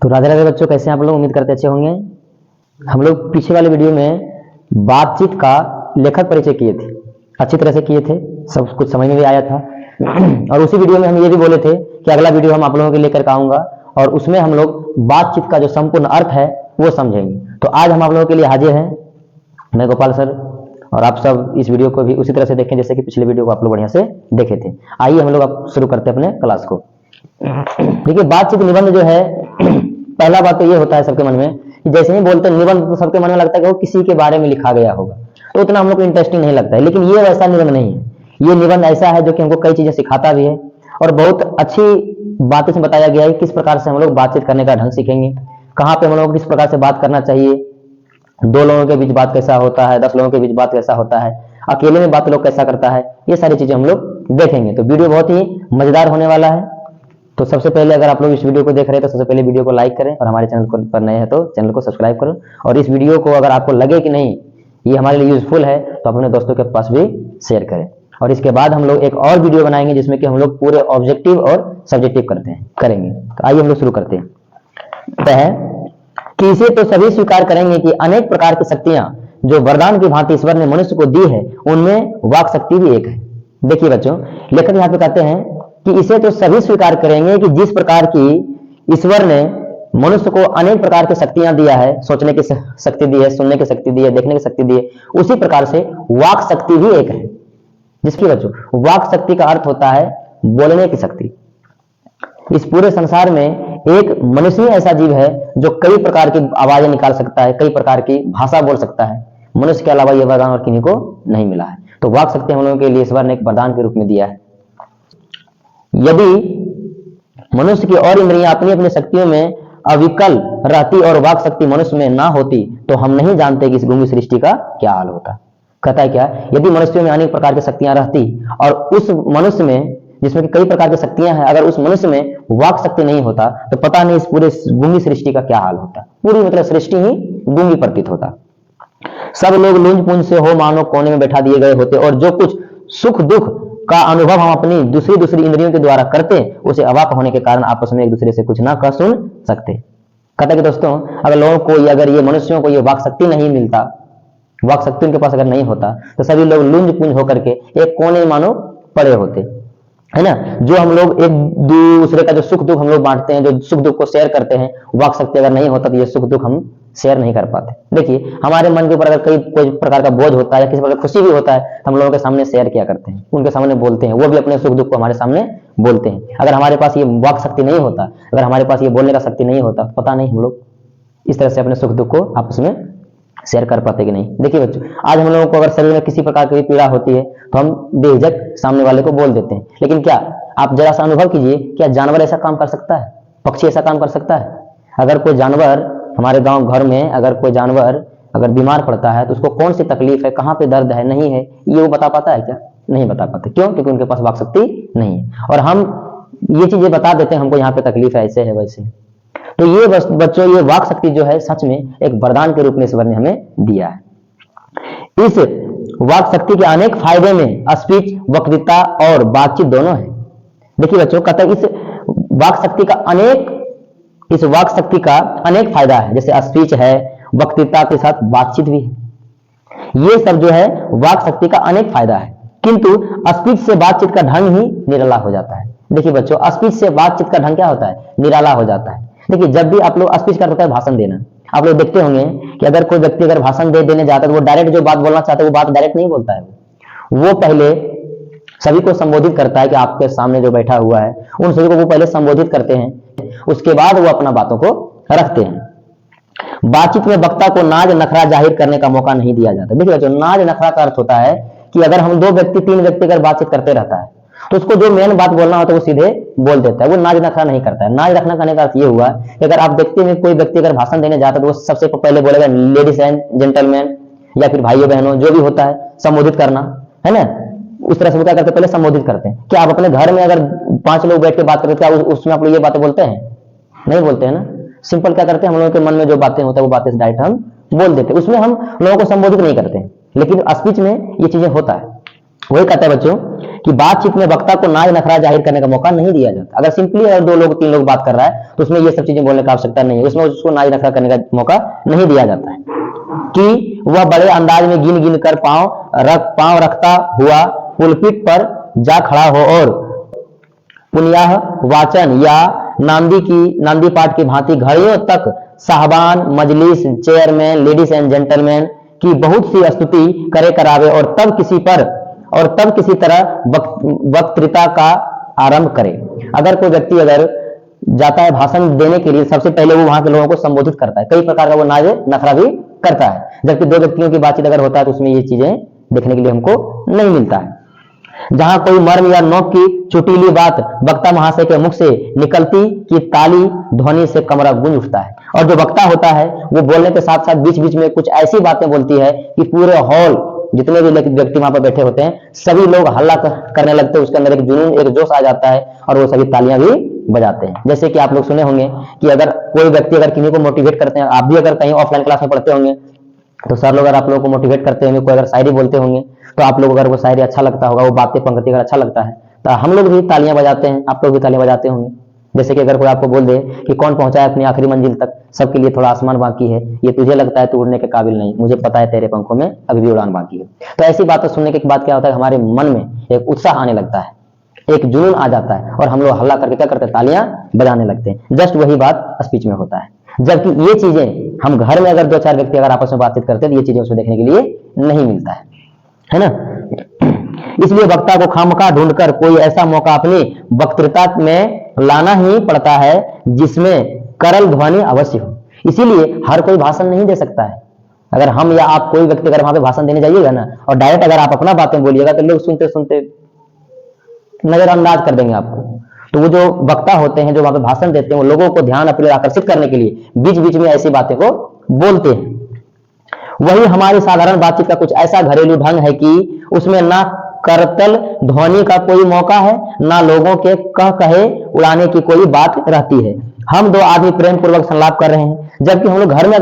तो राधे राधे बच्चों, कैसे हैं आप लोग? उम्मीद करते अच्छे होंगे। हम लोग पीछे वाले वीडियो में बातचीत का लेखक परिचय किए थे, अच्छी तरह से किए थे, सब कुछ समझ में भी आया था। और उसी वीडियो में हम ये भी बोले थे कि अगला वीडियो हम आप लोगों के लेकर आऊंगा और उसमें हम लोग बातचीत का जो संपूर्ण अर्थ है वो समझेंगे। तो आज हम आप लोगों के लिए हाजिर हैं, मैं गोपाल सर, और आप सब इस वीडियो को भी उसी तरह से देखें जैसे कि पिछले वीडियो को आप लोग बढ़िया से देखे थे। आइए हम लोग अब शुरू करते हैं अपने क्लास को। देखिए, बातचीत निबंध जो है, पहला बात तो ये होता है सबके मन में कि जैसे ही बोलते हैं निबंध तो सबके मन में लगता है कि वो किसी के बारे में लिखा गया होगा, तो उतना हम लोग को इंटरेस्टिंग नहीं लगता है। लेकिन ये वैसा निबंध नहीं है। ये निबंध ऐसा है जो कि हमको कई चीजें सिखाता भी है और बहुत अच्छी बातें से बताया गया है किस प्रकार से हम लोग बातचीत करने का ढंग सीखेंगे, कहाँ पे हम लोग किस प्रकार से बात करना चाहिए, दो लोगों के बीच बात कैसा होता है, 10 लोगों के बीच बात कैसा होता है, अकेले में बात लोग कैसा करता है, ये सारी चीजें हम लोग देखेंगे। तो वीडियो बहुत ही मजेदार होने वाला है। तो सबसे पहले अगर आप लोग इस वीडियो को देख रहे हैं तो सबसे पहले वीडियो को लाइक करें और हमारे चैनल को पर नए हैं तो चैनल को सब्सक्राइब करो। और इस वीडियो को अगर आपको लगे कि नहीं ये हमारे लिए यूजफुल है तो अपने दोस्तों के पास भी शेयर करें। और इसके बाद हम लोग एक और वीडियो बनाएंगे जिसमें कि हम लोग पूरे ऑब्जेक्टिव और सब्जेक्टिव करेंगे। तो आइए हम लोग शुरू करते हैं। कि इसे तो सभी स्वीकार करेंगे कि अनेक प्रकार की शक्तियां जो वरदान की भांति ईश्वर ने मनुष्य को दी है उनमें वाक शक्ति भी एक है। देखिए बच्चों, लेखक यहाँ पे कहते हैं कि इसे तो सभी स्वीकार करेंगे कि जिस प्रकार की ईश्वर ने मनुष्य को अनेक प्रकार की शक्तियां दिया है, सोचने की शक्ति दी है, सुनने की शक्ति दी है, देखने की शक्ति दी है, उसी प्रकार से वाक शक्ति भी एक है। जिसकी बच्चों वाक शक्ति का अर्थ होता है बोलने की शक्ति। इस पूरे संसार में एक मनुष्य ही ऐसा जीव है जो कई प्रकार की आवाजें निकाल सकता है, कई प्रकार की भाषा बोल सकता है। मनुष्य के अलावा यह वरदान और किन्हीं को नहीं मिला है। तो वाक शक्ति हम लोगों के लिए ईश्वर ने एक वरदान के रूप में दिया है। यदि मनुष्य की और इंद्रियां अपनी अपनी शक्तियों में अविकल रहती और वाक शक्ति मनुष्य में ना होती तो हम नहीं जानते कि इस गूंगी सृष्टि का क्या हाल होता। कहता है क्या, यदि मनुष्यों में अनेक प्रकार की शक्तियां रहती और उस मनुष्य में जिसमें कि कई प्रकार की शक्तियां हैं, अगर उस मनुष्य में वाक शक्ति नहीं होता तो पता नहीं इस पूरे गूंगी सृष्टि का क्या हाल होता। पूरी मतलब सृष्टि ही गूंगी प्रतीत होता। सब लोग लूंज पूंज से हो मानो कोने में बैठा दिए गए होते और जो कुछ सुख दुख का अनुभव हम अपनी दूसरी इंद्रियों के द्वारा करते उसे अवाक होने के कारण आपस में एक दूसरे से कुछ ना कह सुन सकते। कहता कि दोस्तों, अगर लोगों को अगर ये मनुष्यों को ये वाक शक्ति नहीं मिलता, वाक शक्ति उनके पास अगर नहीं होता तो सभी लोग लुंज पुंज होकर के एक कोने में मानो पड़े होते, है ना। जो हम लोग एक दूसरे का जो सुख दुख हम लोग बांटते हैं, जो सुख दुख को शेयर करते हैं, वाक शक्ति अगर नहीं होता तो ये सुख दुख हम शेयर नहीं कर पाते। देखिए, हमारे मन के ऊपर अगर कोई प्रकार का बोझ होता है या किसी प्रकार खुशी भी होता है, हम लोगों के सामने शेयर किया करते हैं, उनके सामने बोलते हैं, वो भी अपने सुख दुख को हमारे सामने बोलते हैं। अगर हमारे पास ये वाक शक्ति नहीं होता, अगर हमारे पास ये बोलने का शक्ति नहीं होता, पता नहीं हम लोग इस तरह से अपने सुख दुख को आपस में शेयर कर पाते कि नहीं। देखिए बच्चों, आज हम लोगों को अगर शरीर में किसी प्रकार की पीड़ा होती है तो हम बेझिझक सामने वाले को बोल देते हैं। लेकिन क्या आप जरा सा अनुभव कीजिए, क्या जानवर ऐसा काम कर सकता है? पक्षी ऐसा काम कर सकता है? अगर कोई जानवर हमारे गांव घर में अगर कोई जानवर अगर बीमार पड़ता है तो उसको कौन सी तकलीफ है, कहाँ पे दर्द है, नहीं है, ये वो बता पाता है क्या? नहीं बता पाते। क्यों? क्योंकि उनके पास वाक शक्ति नहीं है। और हम ये चीजें बता देते हैं, हमको यहाँ पे तकलीफ है, ऐसे है वैसे। तो ये बच्चों, ये वाक शक्ति जो है सच में एक वरदान के रूप में ईश्वर ने हमें दिया है। इस वाक शक्ति के अनेक फायदे में स्पीच, वक्तृता और बातचीत दोनों है। देखिए बच्चों, कहता है इस वाक शक्ति का अनेक फायदा है, जैसे स्पीच है, वक्तृता के साथ बातचीत भी है। ये सब जो है वाक शक्ति का अनेक फायदा है। किंतु स्पीच से बातचीत का ढंग ही निराला हो जाता है। देखिए बच्चों, स्पीच से बातचीत का ढंग क्या होता है? निराला हो जाता है। देखिए, जब भी आप लोग स्पीच करते हैं, भाषण देना, आप लोग देखते होंगे कि अगर कोई व्यक्ति अगर भाषण देने जाता है तो वो डायरेक्ट जो बात बोलना चाहता है वो बात डायरेक्ट नहीं बोलता है। वो पहले सभी को संबोधित करता है कि आपके सामने जो बैठा हुआ है उन सभी को वो पहले संबोधित करते हैं, उसके बाद वो अपना बातों को रखते हैं। बातचीत में वक्ता को नाज नखरा जाहिर करने का मौका नहीं दिया जाता। देखिए बच्चों, नाज नखरा का अर्थ होता है कि अगर हम 2 व्यक्ति 3 व्यक्ति अगर बातचीत करते रहता है तो उसको जो मेन बात बोलना होता है वो सीधे बोल देता है, वो नाज नखरा नहीं करता है। नाज नखरा करने का अर्थ ये हुआ कि अगर आप देखते हैं कोई व्यक्ति अगर भाषण देने जाता है तो वो सबसे पहले बोलेगा लेडीज एंड जेंटलमैन, या फिर भाइयों बहनों, जो भी होता है, संबोधित करना, है ना। उस तरह से वो क्या करते हैं? पहले संबोधित करते हैं। क्या आप अपने घर में अगर 5 लोग बैठ के बात करते हैं, क्या उसमें आप लोग ये बातें बोलते हैं? नहीं बोलते हैं ना। सिंपल क्या करते हैं, हम लोगों के मन में जो बातें होता है वो बातें डायरेक्ट हम बोल देते हैं, उसमें हम लोगों को संबोधित नहीं करते हैं। लेकिन स्पीच में ये चीजें होता है। वही कहता है बच्चों कि बातचीत में वक्ता को नाज नखरा जाहिर करने का मौका नहीं दिया जाता। अगर सिंपली अगर 2 लोग 3 लोग बात कर रहा है तो उसमें ये सब चीजें बोलने का आवश्यकता नहीं है, उसमें उसको नाज नखरा करने का मौका नहीं दिया जाता है कि वह बड़े अंदाज में गिन गिन कर पांव रखता हुआ पुलपिट पर जा खड़ा हो और पुण्याह वाचन या नांदी पाठ की भांति घड़ियों तक साहबान, मजलिस, चेयरमैन, लेडीज एंड जेंटलमैन की बहुत सी स्तुति करे करावे और तब किसी तरह वक्तृता का आरंभ करे। अगर कोई व्यक्ति अगर जाता है भाषण देने के लिए, सबसे पहले वो वहां के लोगों को संबोधित करता है, कई प्रकार का वो नाज नखरा भी करता है, जबकि 2 व्यक्तियों की बातचीत अगर होता है तो उसमें ये चीजें देखने के लिए हमको नहीं मिलता है। जहां कोई मर्म या नोक की चुटीली बात वक्ता महाशय के मुख से निकलती की ताली ध्वनि से कमरा गूंज उठता है, और जो वक्ता होता है वो बोलने के साथ साथ बीच बीच में कुछ ऐसी बातें बोलती है कि पूरे हॉल जितने भी व्यक्ति वहां पर बैठे होते हैं सभी लोग हल्ला करने लगते हैं, उसके अंदर एक जुनून, एक जोश आ जाता है और वो सभी तालियां भी बजाते हैं। जैसे कि आप लोग सुने होंगे कि अगर कोई व्यक्ति अगर किन्हीं को मोटिवेट करते हैं, आप भी अगर कहीं ऑफलाइन क्लास में पढ़ते होंगे तो सर लोग अगर आप लोगों को मोटिवेट करते होंगे, कोई अगर शायरी बोलते होंगे तो आप लोग अगर वो शायरी अच्छा लगता होगा, वो बातें पंक्ति अगर अच्छा लगता है तो हम लोग भी तालियां बजाते हैं, आप लोग भी तालियां बजाते होंगे। जैसे कि अगर कोई आपको बोल दे कि कौन पहुंचा है अपनी आखिरी मंजिल तक, सबके लिए थोड़ा आसमान बाकी है, ये तुझे लगता है तू उड़ने के काबिल नहीं, मुझे पता है तेरे पंखों में अभी भी उड़ान बाकी है। तो ऐसी बातें सुनने के बाद क्या होता है, हमारे मन में एक उत्साह आने लगता है, एक जुनून आ जाता है और हम लोग हल्ला करके क्या करते हैं, तालियां बजाने लगते हैं। जस्ट वही बात स्पीच में होता है, जबकि ये चीजें हम घर में अगर 2-4 व्यक्ति अगर आपस में बातचीत करते हैं तो ये चीजें उसमें देखने के लिए नहीं मिलता है ना। इसलिए वक्ता को खामखा ढूंढकर कोई ऐसा मौका अपनी वक्तृता में लाना ही पड़ता है जिसमें करल ध्वनि अवश्य हो। इसीलिए हर कोई भाषण नहीं दे सकता है। अगर हम या आप कोई व्यक्ति अगर वहां पे भाषण देने जाइएगा ना और डायरेक्ट अगर आप अपना बातें बोलिएगा तो लोग सुनते सुनते नजरअंदाज कर देंगे आपको। तो वो जो वक्ता होते हैं जो वहां पे भाषण देते हैं वो लोगों को ध्यान अपने आकर्षित करने के लिए बीच बीच में ऐसी बातें को बोलते हैं। वही हमारी साधारण बातचीत का कुछ ऐसा घरेलू ढंग है कि उसमें ना करतल ध्वनि का कोई मौका है, ना लोगों के कह कहे उड़ाने की कोई बात रहती है। हम 2 आदमी प्रेम पूर्वक संलाप कर रहे हैं, जबकि हम लोग घर में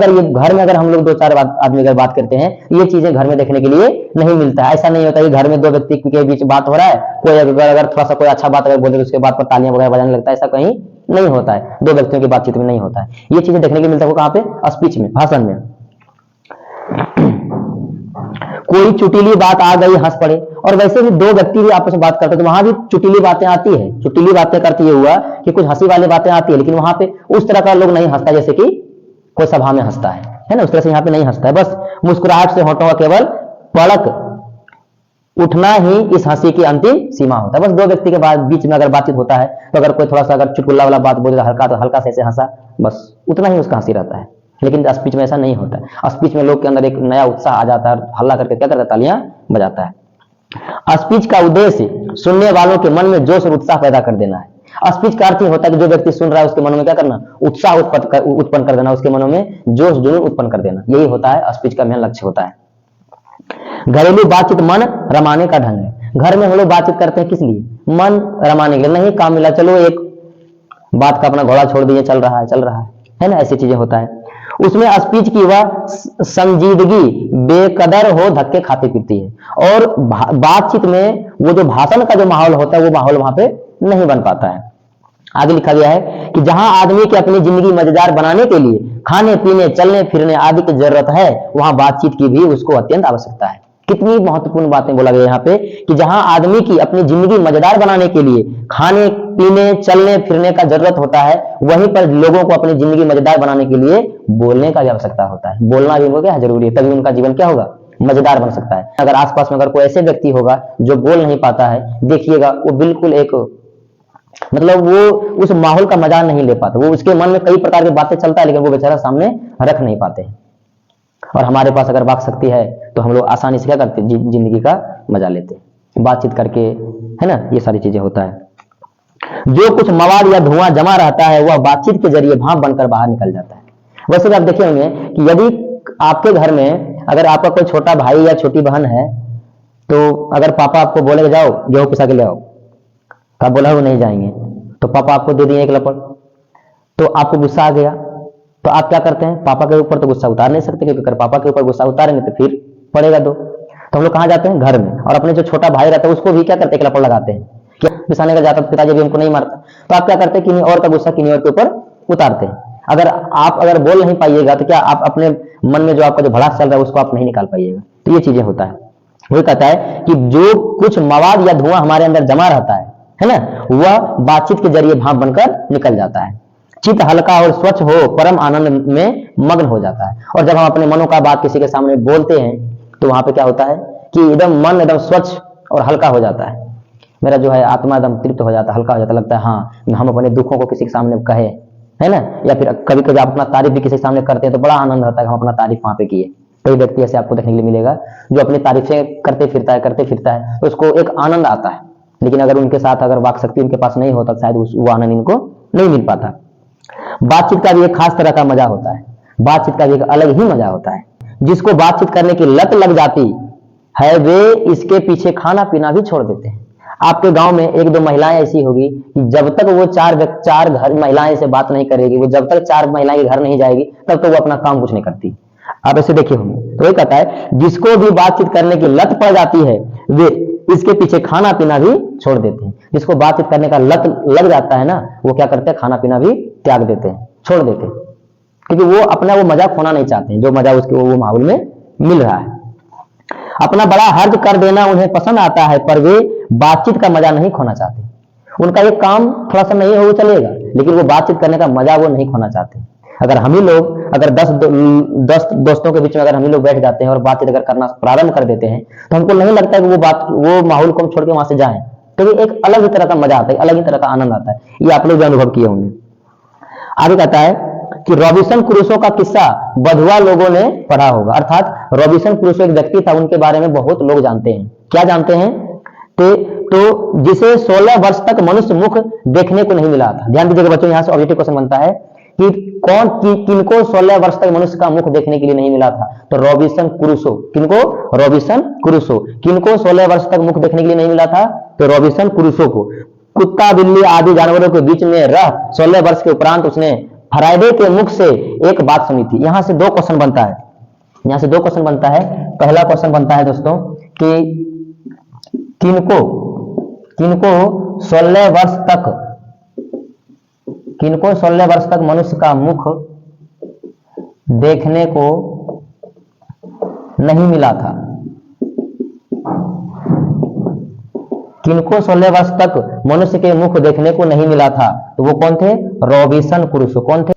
अगर हम लोग 2-4 आदमी अगर बात करते हैं ये चीजें घर में देखने के लिए नहीं मिलता है। ऐसा नहीं होता कि घर में 2 व्यक्ति के बीच बात हो रहा है, कोई अगर थोड़ा सा कोई अच्छा बात अगर बोले तो उसके बाद पर तालियां वगैरह बजाने लगता है, ऐसा कहीं नहीं होता है। 2 व्यक्तियों की बातचीत में नहीं होता है। ये चीजें देखने के लिए मिलता है कहाँ पे, स्पीच में, भाषण में। कोई चुटीली बात आ गई हंस पड़े, और वैसे भी 2 व्यक्ति भी आपस में बात करते हैं तो वहां भी चुटीली बातें आती है। चुटीली बातें करते ये हुआ कि कुछ हंसी वाली बातें आती है, लेकिन वहां पे उस तरह का लोग नहीं हंसता जैसे कि कोई सभा में हंसता है ना, उस तरह से यहाँ पे नहीं हंसता है। बस मुस्कुराहट से होठों का केवल पलक उठना ही इस हंसी की अंतिम सीमा होता है। बस 2 व्यक्ति के बाद बीच में अगर बातचीत होता है तो अगर कोई थोड़ा सा अगर चुटकुल्ला वाला बात बोले तो हल्का से ऐसे हंसा, बस उतना ही उसका हंसी रहता है। लेकिन स्पीच में ऐसा नहीं होता है। स्पीच में लोग के अंदर एक नया उत्साह आ जाता है, हल्ला करके क्या करता है, तालियां बजाता है। स्पीच का उद्देश्य सुनने वालों के मन में जोश और उत्साह पैदा कर देना है। स्पीच का अर्थ ही होता है कि जो व्यक्ति सुन रहा है उसके मन में क्या करना, उत्साह उत्पन्न कर देना, उसके मनों में जोश जुनून उत्पन्न कर देना। यही होता है स्पीच का मेन लक्ष्य होता है। घरेलू बातचीत मन रमाने का ढंग है। घर में हम लोग बातचीत करते हैं किस लिए, मन रमाने के लिए। नहीं काम मिला, चलो एक बात का अपना घोड़ा छोड़ दिए, चल रहा है ना, ऐसी चीजें होता है। उसमें स्पीच की वह संजीदगी बेकदर हो धक्के खाती पीती है, और बातचीत में वो जो भाषण का जो माहौल होता है वो माहौल वहां पे नहीं बन पाता है। आगे लिखा गया है कि जहां आदमी की अपनी जिंदगी मजेदार बनाने के लिए खाने पीने चलने फिरने आदि की जरूरत है, वहां बातचीत की भी उसको अत्यंत आवश्यकता है। कितनी महत्वपूर्ण बातें बोला गया यहाँ पे कि जहां आदमी की अपनी जिंदगी मजेदार बनाने के लिए खाने पीने चलने फिरने का जरूरत होता है, वहीं पर लोगों को अपनी जिंदगी मजेदार बनाने के लिए बोलने का भी आवश्यकता होता है। बोलना भी उनको क्या जरूरी है, तभी उनका जीवन क्या होगा, मजेदार बन सकता है। अगर आसपास में अगर कोई ऐसे व्यक्ति होगा जो बोल नहीं पाता है, देखिएगा वो बिल्कुल एक मतलब वो उस माहौल का मजा नहीं ले पाता। वो उसके मन में कई प्रकार की बातें चलता है लेकिन वो बेचारा सामने रख नहीं पाते हैं। और हमारे पास अगर वाक शक्ति है तो हम लोग आसानी से क्या करते हैं, जिंदगी का मजा लेते हैं बातचीत करके, है ना। ये सारी चीजें होता है। जो कुछ मवाद या धुआं जमा रहता है वह बातचीत के जरिए भाप बनकर बाहर निकल जाता है। वैसे भी आप देखे होंगे कि यदि आपके घर में अगर आपका कोई छोटा भाई या छोटी बहन है तो अगर पापा आपको बोले जाओ गेहूं पिसा के ले आओ, आप बोला वो नहीं जाएंगे, तो पापा आपको दे दिए एक लपड़, तो आपको गुस्सा आ गया, तो आप क्या करते हैं, पापा के ऊपर तो गुस्सा उतार नहीं सकते, क्योंकि अगर पापा के ऊपर गुस्सा उतारेंगे तो फिर पड़ेगा दो। तो हम लोग कहाँ जाते हैं? घर में। और अपने जो छोटा भाई रहता है उसको भी क्या करते हैं? लपड़ लगाते हैं। क्या पिसाने का जाता तो पिताजी भी हमको नहीं मारता, तो आप क्या करते हैं? किन्हीं और का गुस्सा किन्हीं और के ऊपर उतारते हैं। अगर बोल नहीं पाइएगा तो क्या आप अपने मन में जो आपका जो भड़ास चल रहा है उसको आप नहीं निकाल पाइएगा। तो ये चीजें होता है। वही कहता है कि जो कुछ मवाद या धुआं हमारे अंदर जमा रहता है ना, वह बातचीत के जरिए भाप बनकर निकल जाता है। चित्त हल्का और स्वच्छ हो, परम आनंद में मग्न हो जाता है। और जब हम अपने मनों का बात किसी के सामने बोलते हैं तो वहां पे क्या होता है कि एकदम मन एकदम स्वच्छ और हल्का हो जाता है। मेरा जो है आत्मा एकदम तृप्त हो जाता है, हल्का हो जाता है। लगता है हाँ हम अपने दुखों को किसी के सामने कहे, है ना। या फिर कभी कभी आप अपना तारीफ भी किसी के सामने करते हैं तो बड़ा आनंद आता है हम अपना तारीफ वहां पे किए। कई व्यक्ति ऐसे आपको देखने के लिए मिलेगा जो अपनी तारीफें करते फिरता है तो उसको एक आनंद आता है। लेकिन अगर उनके साथ अगर वाक शक्ति उनके पास नहीं होता शायद वो आनंद इनको नहीं मिल पाता। बातचीत का भी एक खास तरह का मजा होता है। बातचीत का भी एक अलग ही मजा होता है। जिसको बातचीत करने की लत लग जाती है वे इसके पीछे खाना पीना भी छोड़ देते हैं। आपके गांव में एक दो महिलाएं ऐसी होगी कि जब तक वो चार घर महिलाएं से बात नहीं करेगी, वो जब तक 4 महिलाएं के घर नहीं जाएगी तब तक वो अपना काम कुछ नहीं करती। आप ऐसे देखे होंगे। तो ये कहता है जिसको भी बातचीत करने की लत पड़ जाती है वे इसके पीछे खाना पीना भी छोड़ देते हैं। जिसको बातचीत करने का लत लग जाता है ना, वो क्या करते हैं? खाना पीना भी त्याग देते हैं, छोड़ देते हैं, क्योंकि वो अपना वो मजा खोना नहीं चाहते हैं जो मजा उसके वो माहौल में मिल रहा है। अपना बड़ा हर्ज कर देना उन्हें पसंद आता है, पर वे बातचीत का मजा नहीं खोना चाहते। उनका एक काम थोड़ा सा नहीं हो चलेगा, लेकिन वो बातचीत करने का मजा वो नहीं खोना चाहते। अगर हम ही लोग अगर 10 दोस्तों के बीच में अगर हम ही लोग बैठ जाते हैं और बातचीत अगर करना प्रारंभ कर देते हैं तो हमको नहीं लगता है कि वो माहौल को हम छोड़ के वहां से जाएं। तो एक अलग ही तरह का मजा आता है, अलग ही तरह का आनंद आता है। ये आप लोग जो अनुभव किए होंगे। आगे कहता है कि रॉबिन्सन क्रूसो का किस्सा बधुआ लोगों ने पढ़ा होगा। अर्थात रॉबिन्सन क्रूसो एक व्यक्ति था, उनके बारे में बहुत लोग जानते हैं। क्या जानते हैं? तो जिसे 16 वर्ष तक मनुष्य मुख देखने को नहीं मिला था। ध्यान दीजिएगा बच्चों, यहां से ऑब्जेक्टिव क्वेश्चन बनता है कि किनको 16 वर्ष तक मनुष्य का मुख देखने के लिए नहीं मिला था? तो रॉबिन्सन क्रूसो। किनको? Robinson Crusoe. किनको 16 वर्ष तक मुख देखने के लिए नहीं मिला था? तो रॉबिन्सन क्रूसो को। कुत्ता बिल्ली आदि जानवरों के बीच में रह 16 वर्ष के उपरांत उसने फराइडे के मुख से एक बात सुनी थी। यहां से 2 क्वेश्चन बनता है। यहां से 2 क्वेश्चन बनता है। पहला क्वेश्चन बनता है दोस्तों कि किनको 16 वर्ष तक मनुष्य का मुख देखने को नहीं मिला था? किनको 16 वर्ष तक मनुष्य के मुख देखने को नहीं मिला था? तो वो कौन थे? Robinson Crusoe. कौन थे?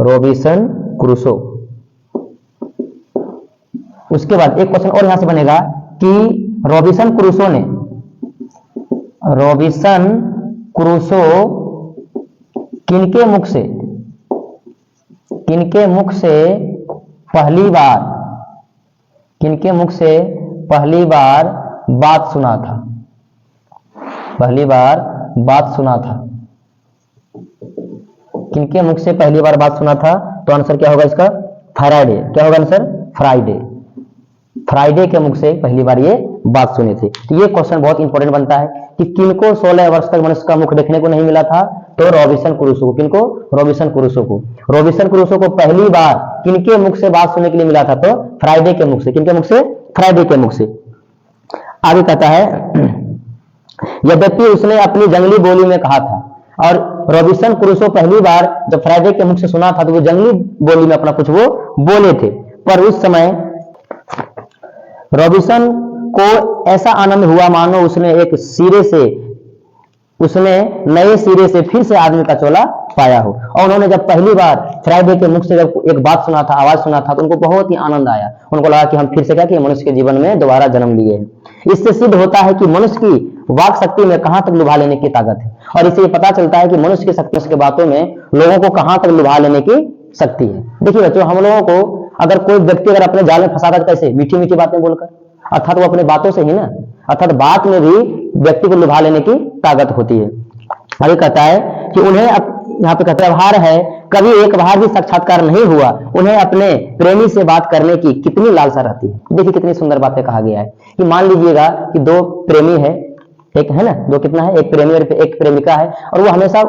Robinson Crusoe. उसके बाद एक क्वेश्चन और यहां से बनेगा कि रॉबिन्सन क्रूसो किनके मुख से पहली बार बात सुना था? किनके मुख से पहली बार बात सुना था? तो आंसर क्या होगा इसका? फ्राइडे। क्या होगा आंसर? फ्राइडे के मुख से पहली बार ये बात सुनी थी। तो ये क्वेश्चन बहुत इंपॉर्टेंट बनता है कि किनको 16 वर्ष तक मनुष्य का मुख देखने को नहीं मिला था? तो रॉबिन्सन क्रूसो को। किनको? रॉबिन्सन क्रूसो को पहली बार किनके मुख से बात सुनने के लिए मिला था? तो फ्राइडे के मुख से। किनके मुख से? फ्राइडे के मुख से। आगे कहता है यद्यपि उसने अपनी जंगली बोली में कहा था, और रॉबिन्सन क्रूसो पहली बार जब फ्राइडे के मुख से सुना था तो वो जंगली बोली में अपना कुछ वो बोले थे, पर उस समय रॉबिन्सन को ऐसा आनंद हुआ मानो उसने नए सिरे से फिर से आदमी का चोला पाया हो। और उन्होंने जब पहली बार फ्राइडे के मुख से जब एक बात सुना था, आवाज सुना था, तो उनको बहुत ही आनंद आया। उनको लगा कि हम फिर से क्या कि मनुष्य के जीवन में दोबारा जन्म लिए हैं। इससे सिद्ध होता है कि मनुष्य की वाक शक्ति में कहां तक लुभा लेने की ताकत है, और इससे पता चलता है कि मनुष्य की शक्ति के बातों में लोगों को कहां तक लुभा लेने की शक्ति है। देखिए बच्चों, हम लोगों को अगर कोई व्यक्ति अगर अपने जाल में फंसाता है कैसे? मीठी मीठी बातें बोलकर, अर्थात वो अपने बातों से ही ना, अर्थात बात में भी व्यक्ति को लुभा लेने की ताकत होती है। आगे कहता है कि उन्हें यहाँ पे कहते व्यवहार है कभी एक बार भी साक्षात्कार नहीं हुआ, उन्हें अपने प्रेमी से बात करने की कितनी लालसा रहती है। देखिए कितनी सुंदर बातें कहा गया है कि मान लीजिएगा कि 2 प्रेमी है, एक है ना, 2 कितना है? एक प्रेमी और एक प्रेमिका है, और वो हमेशा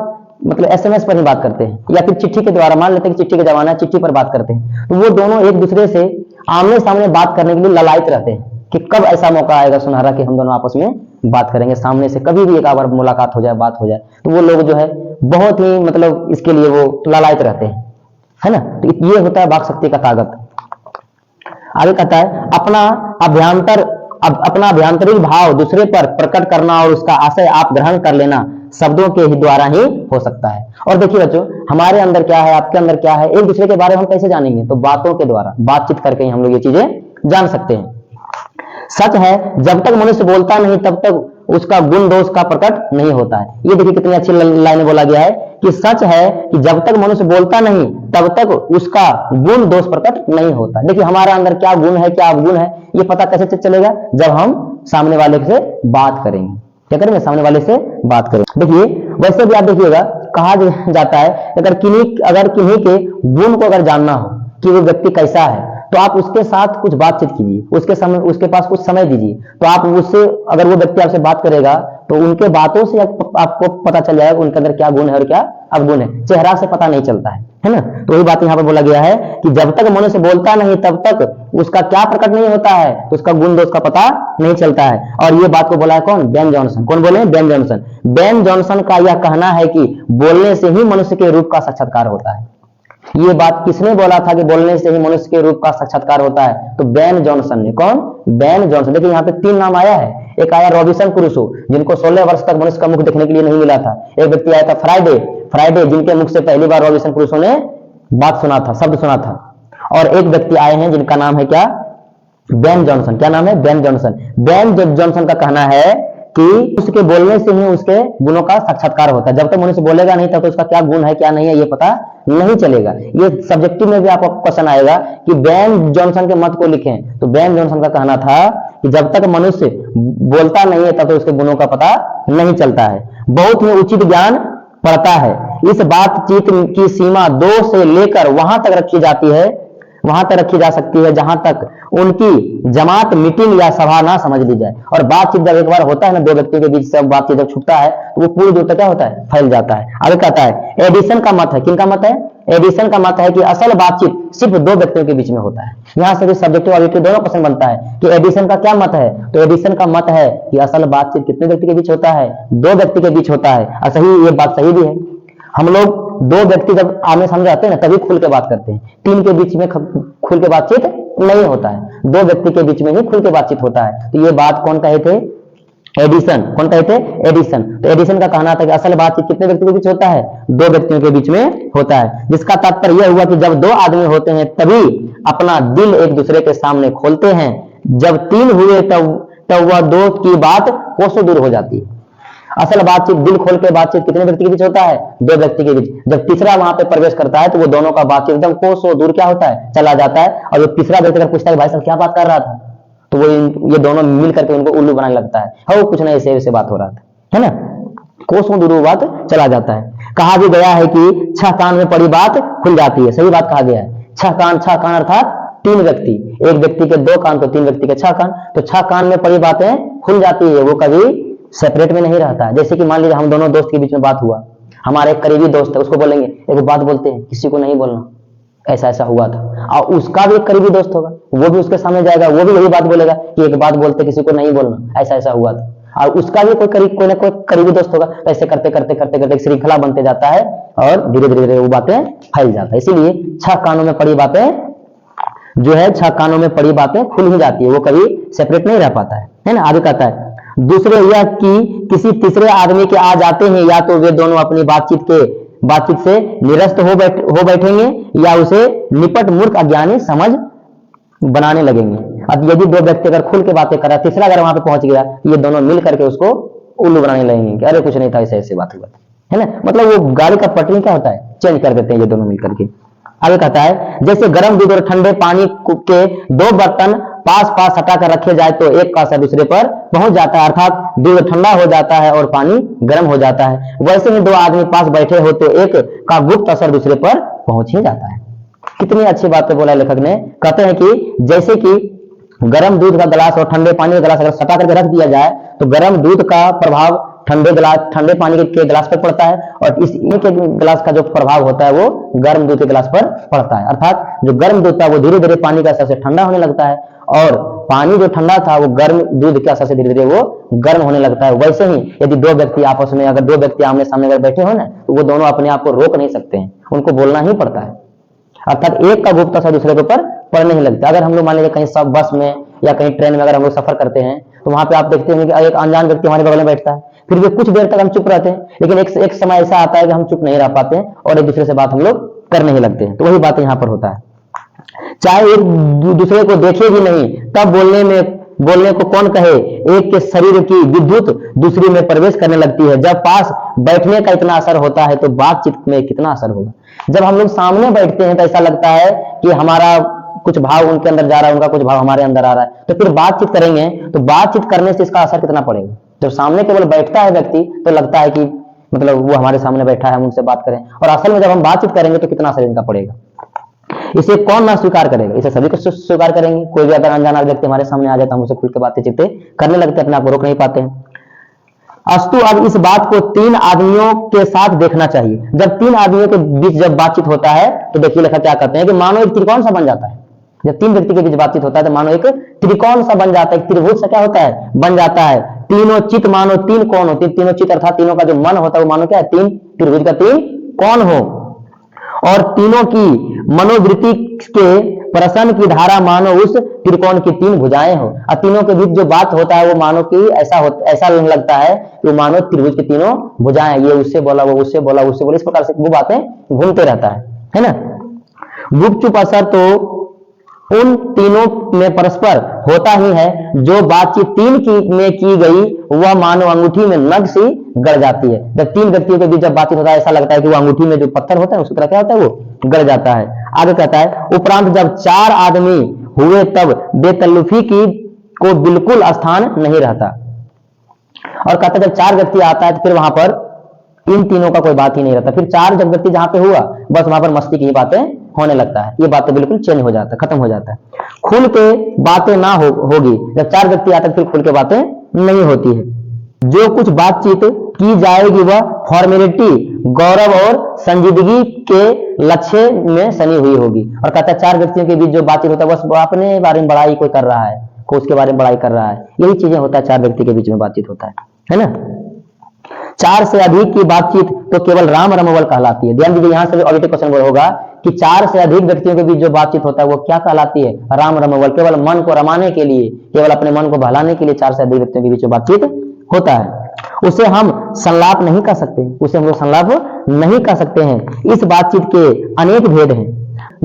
मतलब SMS पर ही बात करते हैं या फिर चिट्ठी के द्वारा। मान लेते हैं कि चिट्ठी का जमाना है, चिट्ठी पर बात करते हैं, तो वो दोनों एक दूसरे से आमने सामने बात करने के लिए ललायत रहते हैं कि कब ऐसा मौका आएगा सुनहरा कि हम दोनों आपस में बात करेंगे, सामने से कभी भी एक बार मुलाकात हो जाए, बात हो जाए। तो वो लोग जो है बहुत ही मतलब इसके लिए वो लालायित रहते हैं, है ना। तो ये होता है वाक शक्ति का ताकत। आगे कहता है अपना अभ्यंतरीण भाव दूसरे पर प्रकट करना और उसका आशय आप ग्रहण कर लेना शब्दों के ही द्वारा ही हो सकता है। और देखिए बच्चों, हमारे अंदर क्या है, आपके अंदर क्या है, एक दूसरे के बारे में हम कैसे जानेंगे? तो बातों के द्वारा, बातचीत करके ही हम लोग ये चीजें जान सकते हैं। सच है, जब तक मनुष्य बोलता नहीं तब तक उसका गुण दोष का प्रकट नहीं होता है। ये देखिए कितनी अच्छी लाइन बोला गया है कि सच है कि जब तक मनुष्य बोलता नहीं तब तक उसका गुण दोष प्रकट नहीं होता। देखिए हमारा अंदर क्या गुण है, क्या अवगुण है, ये पता कैसे चलेगा? जब हम सामने वाले से बात करेंगे। क्या करेंगे? सामने वाले से बात करेंगे। देखिए वैसे भी आप देखिएगा, कहा जाता है अगर किन्हीं के गुण को अगर जानना हो कि वो व्यक्ति कैसा है, तो आप उसके साथ कुछ बातचीत कीजिए, उसके पास कुछ समय दीजिए। तो आप उससे, अगर वो व्यक्ति आपसे बात करेगा तो उनके बातों से आपको पता चल जाएगा उनके अंदर क्या गुण है और क्या अवगुण है। चेहरा से पता नहीं चलता है ना। तो वही बात यहाँ पर बोला गया है कि जब तक मनुष्य बोलता नहीं तब तक उसका क्या प्रकट नहीं होता है, तो उसका गुण दोष का पता नहीं चलता है। और ये बात को बोला है कौन? Ben Jonson. कौन बोले? Ben Jonson. बेन जॉनसन का यह कहना है कि बोलने से ही मनुष्य के रूप का साक्षात्कार होता है। ये बात किसने बोला था कि बोलने से ही मनुष्य के रूप का साक्षात्कार होता है? तो बेन जॉनसन ने। कौन? Ben Jonson. देखिए यहाँ पे 3 नाम आया है। एक आया रॉबिन्सन क्रूसो, जिनको 16 वर्ष तक मनुष्य का मुख देखने के लिए नहीं मिला था। एक व्यक्ति आया था फ्राइडे, जिनके मुख से पहली बार रॉबिन्सन क्रूसो ने बात सुना था, शब्द सुना था। और एक व्यक्ति आए हैं जिनका नाम है क्या? Ben Jonson. क्या नाम है? Ben Jonson. बेन जॉनसन का कहना है कि उसके बोलने से ही उसके गुणों का साक्षात्कार होता है। जब तक मनुष्य बोलेगा नहीं तब तो उसका क्या गुण है क्या नहीं है ये पता नहीं चलेगा। ये सब्जेक्टिव में भी आपको क्वेश्चन आएगा कि बेन जॉनसन के मत को लिखें। तो बेन जॉनसन का कहना था कि जब तक मनुष्य बोलता नहीं है तब तो उसके गुणों का पता नहीं चलता है। बहुत ही उचित ज्ञान पड़ता है। इस बातचीत की सीमा 2 से लेकर वहां तक रखी जा सकती है जहां तक उनकी जमात, मीटिंग या सभा ना समझ ली जाए। और बातचीत जब एक बार होता है ना, 2 व्यक्तियों के बीच से बातचीत जब छूटता है तो वो पूरी दूर तक क्या होता है? फैल जाता है। आगे कहता है एडिसन का मत है। किनका मत है? एडिसन का मत है कि असल बातचीत सिर्फ 2 व्यक्तियों के बीच में होता है। यहां से भी सब्जेक्टिव ऑब्जेक्टिव दोनों क्वेश्चन बनता है कि एडिसन का क्या मत है? तो एडिसन का मत है कि असल बातचीत कितने व्यक्ति के बीच होता है? 2 व्यक्ति के बीच होता है। और सही, ये बात सही भी है। हम लोग 2 व्यक्ति जब आमने सामने रहते हैं ना तभी खुल के बात करते हैं। 3 के बीच में खुल के बातचीत नहीं होता है। 2 व्यक्ति के बीच में ही खुल के बातचीत होता है। तो ये बात कौन कहे थे? एडिसन। कौन कहे थे? एडिसन। तो एडिसन का कहना था कि असल बातचीत कितने व्यक्तियों के बीच होता है? 2 व्यक्तियों के बीच में होता है। जिसका तात्पर्य यह हुआ कि जब 2 आदमी होते हैं तभी अपना दिल एक दूसरे के सामने खोलते हैं। जब 3 हुए तब वह 2 की बात कोसों दूर हो जाती है। असल बातचीत, दिल खोल के बातचीत कितने व्यक्ति के बीच होता है? 2 व्यक्ति के बीच। जब तीसरा वहां पे प्रवेश करता है तो वो दोनों का बातचीत एकदम कोसों दूर क्या होता है? चला जाता है। और जो तीसरा व्यक्ति अगर पूछता है भाई साहब क्या बात कर रहा था, तो वो ये दोनों मिल करके उनको उल्लू बनाने लगता है। हाँ कुछ नहीं, ऐसे बात हो रहा था, है ना। कोसों दूर वो बात चला जाता है। कहा भी गया है कि 6 कान में पड़ी बात खुल जाती है। सही बात कहा गया है। 6 कान अर्थात 3 व्यक्ति, एक व्यक्ति के 2 कान तो 3 व्यक्ति के 6 कान। तो 6 कान में पड़ी बातें खुल जाती है, वो कभी सेपरेट में नहीं रहता। जैसे कि मान लीजिए हम दोनों दोस्त के बीच में बात हुआ, हमारा एक करीबी दोस्त है, उसको बोलेंगे एक बात बोलते हैं, किसी को नहीं बोलना, ऐसा ऐसा हुआ था। और उसका भी एक करीबी दोस्त होगा, वो भी उसके सामने जाएगा, वो भी यही बात बोलेगा कि एक बात बोलते किसी को नहीं बोलना, ऐसा ऐसा हुआ था। और उसका भी कोई ना कोई करीबी दोस्त होगा। ऐसे करते करते श्रृंखला बनते जाता है और धीरे धीरे वो बातें फैल जाता है। इसीलिए 6 कानों में पड़ी बातें जो है, 6 कानों में पड़ी बातें खुल ही जाती है, वो कभी सेपरेट नहीं रह पाता है ना। आगे कहता है दूसरे यह कि किसी तीसरे आदमी के आ जाते हैं, या तो वे दोनों अपनी बातचीत से निरस्त हो बैठेंगे या उसे निपट मूर्ख अज्ञानी समझ बनाने लगेंगे। अब यदि 2 व्यक्ति अगर खुल के बातें कर रहा है, तीसरा अगर वहां पे पहुंच गया, ये दोनों मिल करके उसको उल्लू बनाने लगेंगे कि अरे कुछ नहीं था, ऐसे ऐसे बात हुआ है ना। मतलब वो गाड़ी का पटरी क्या होता है, चेंज कर देते हैं ये दोनों मिल करके। आगे कहता है जैसे गर्म दूध और ठंडे पानी के 2 बर्तन पास पास हटा कर रखे जाए तो एक का असर दूसरे पर पहुंच जाता है, अर्थात दूध ठंडा हो जाता है और पानी गर्म हो जाता है। वैसे ही 2 आदमी पास बैठे हो तो एक का गुप्त असर दूसरे पर पहुंच ही जाता है। कितनी अच्छी बातें बोला लेखक ने। कहते हैं कि जैसे कि गर्म दूध का गिलास और ठंडे पानी का गिलास अगर सटा करके रख दिया जाए तो गर्म दूध का प्रभाव ठंडे पानी के गिलास पर पड़ता है, और इस के गिलास का जो प्रभाव होता है वो गर्म दूध के गिलास पर पड़ता है। अर्थात जो गर्म दूध था वो धीरे धीरे पानी के असर से ठंडा होने लगता है, और पानी जो ठंडा था वो गर्म दूध के असर से धीरे धीरे वो गर्म होने लगता है। वैसे ही यदि दो व्यक्ति आपस में, अगर दो व्यक्ति आमने सामने अगर बैठे हो ना, तो वो दोनों अपने आप को रोक नहीं सकते हैं, उनको बोलना ही पड़ता है। अर्थात एक का गुप्त असर दूसरे के ऊपर पड़ने ही लगता है। अगर हम लोग मान लीजिए कहीं सब बस में या कहीं ट्रेन में अगर हम लोग सफर करते हैं, तो वहां पे आप देखते होंगे कि एक अनजान व्यक्ति हमारे बगल में बैठता है, फिर भी कुछ देर तक हम चुप रहते हैं, लेकिन एक समय ऐसा आता है कि हम चुप नहीं रह पाते हैं और एक दूसरे से बात हम लोग करने ही लगते हैं। तो वही बात यहाँ पर होता है। चाहे एक दूसरे को देखे भी नहीं, तब बोलने को कौन कहे, एक के शरीर की विद्युत दूसरी में प्रवेश करने लगती है। जब पास बैठने का इतना असर होता है तो बातचीत में कितना असर होगा। जब हम लोग सामने बैठते हैं तो ऐसा लगता है कि हमारा कुछ भाव उनके अंदर जा रहा है, उनका कुछ भाव हमारे अंदर आ रहा है, तो फिर बातचीत करेंगे तो बातचीत करने से इसका असर कितना पड़ेगा। जब सामने केवल बैठता है व्यक्ति तो लगता है कि मतलब वो हमारे सामने बैठा है, हम उनसे बात करें, और असल में जब हम बातचीत करेंगे तो कितना असर इनका पड़ेगा। इसे कौन ना स्वीकार करेगा, इसे सभी को स्वीकार करेंगे। कोई भी अगर अनजाना व्यक्ति हमारे सामने आ जाता है, हम उसे खुल के बातें चीतें करने लगते हैं, अपने आप को रोक नहीं पाते हैं। अस्तु, अब इस बात को 3 आदमियों के साथ देखना चाहिए। जब 3 आदमियों के बीच जब बातचीत होता है तो देखिए लेखक क्या कहते हैं कि मानो एक त्रिकोण सा बन जाता है। जब 3 व्यक्ति के बीच बातचीत होता है तो मानो एक त्रिकोण सा बन जाता है, एक त्रिभुज सा क्या होता है, बन जाता है। तीनों चित मानो 3 कोण होते, तीनों चित अर्थात तीनों का जो मन होता है वो मानो क्या है, 3 त्रिभुज का 3 कोण हो, और तीनों की मनोवृत्ति के प्रसन्न की धारा मानो उस त्रिकोण की 3 भुजाएं हो। और तीनों के बीच जो बात होता है वो मानो कि ऐसा लगता है कि वो मानो त्रिभुज की तीनों भुजाएं, ये उससे बोला, वो उससे बोला, उससे बोला, इस प्रकार से वो बातें घूमते रहता है ना। गुपचुप असर तो उन तीनों में परस्पर होता ही है। जो बातचीत 3 में की गई वह मानो अंगूठी में नग सी गड़ जाती है। जब 3 व्यक्तियों के बीच जब बातचीत होता है ऐसा लगता है कि वो अंगूठी में जो पत्थर होता है उसकी तरह क्या होता है, वो गड़ जाता है। आगे कहता है, उपरांत जब 4 आदमी हुए तब बेतल्लुफी की को बिल्कुल स्थान नहीं रहता। और कहता है जब 4 व्यक्ति आता है तो फिर वहां पर इन तीनों का कोई बात ही नहीं रहता। फिर 4 जब व्यक्ति जहां पे हुआ बस वहां पर मस्ती की ही बातें होने लगता है, ये बातें बिल्कुल चेंज हो जाता है, खत्म हो जाता है। खुल के बातें ना होगी। जब 4 व्यक्ति आते हैं फिर खुल के बातें नहीं होती है। जो कुछ बातचीत की जाएगी वह फॉर्मेलिटी, गौरव और संजीदगी के लक्ष्य में सनी हुई होगी। और कहता है 4 व्यक्तियों के बीच जो बातचीत होता है बस अपने बारे में बड़ाई कोई कर रहा है, कोई उसके बारे में बड़ाई कर रहा है, यही चीजें होता है 4 व्यक्ति के बीच में बातचीत होता है ना। 4 से अधिक की बातचीत तो केवल राम रमवल कहलाती है। ध्यान दीजिए, यहां से ऑडिटिव क्वेश्चन होगा कि 4 से अधिक व्यक्तियों के बीच जो बातचीत होता है वो क्या कहलाती है, राम रमवल। केवल मन को रमाने के लिए, केवल अपने मन को बहलाने के लिए 4 से अधिक व्यक्तियों के बीच जो बातचीत होता है उसे हम संलाप नहीं कर सकते, उसे हम लोग संलाप नहीं कर सकते हैं। इस बातचीत के अनेक भेद हैं।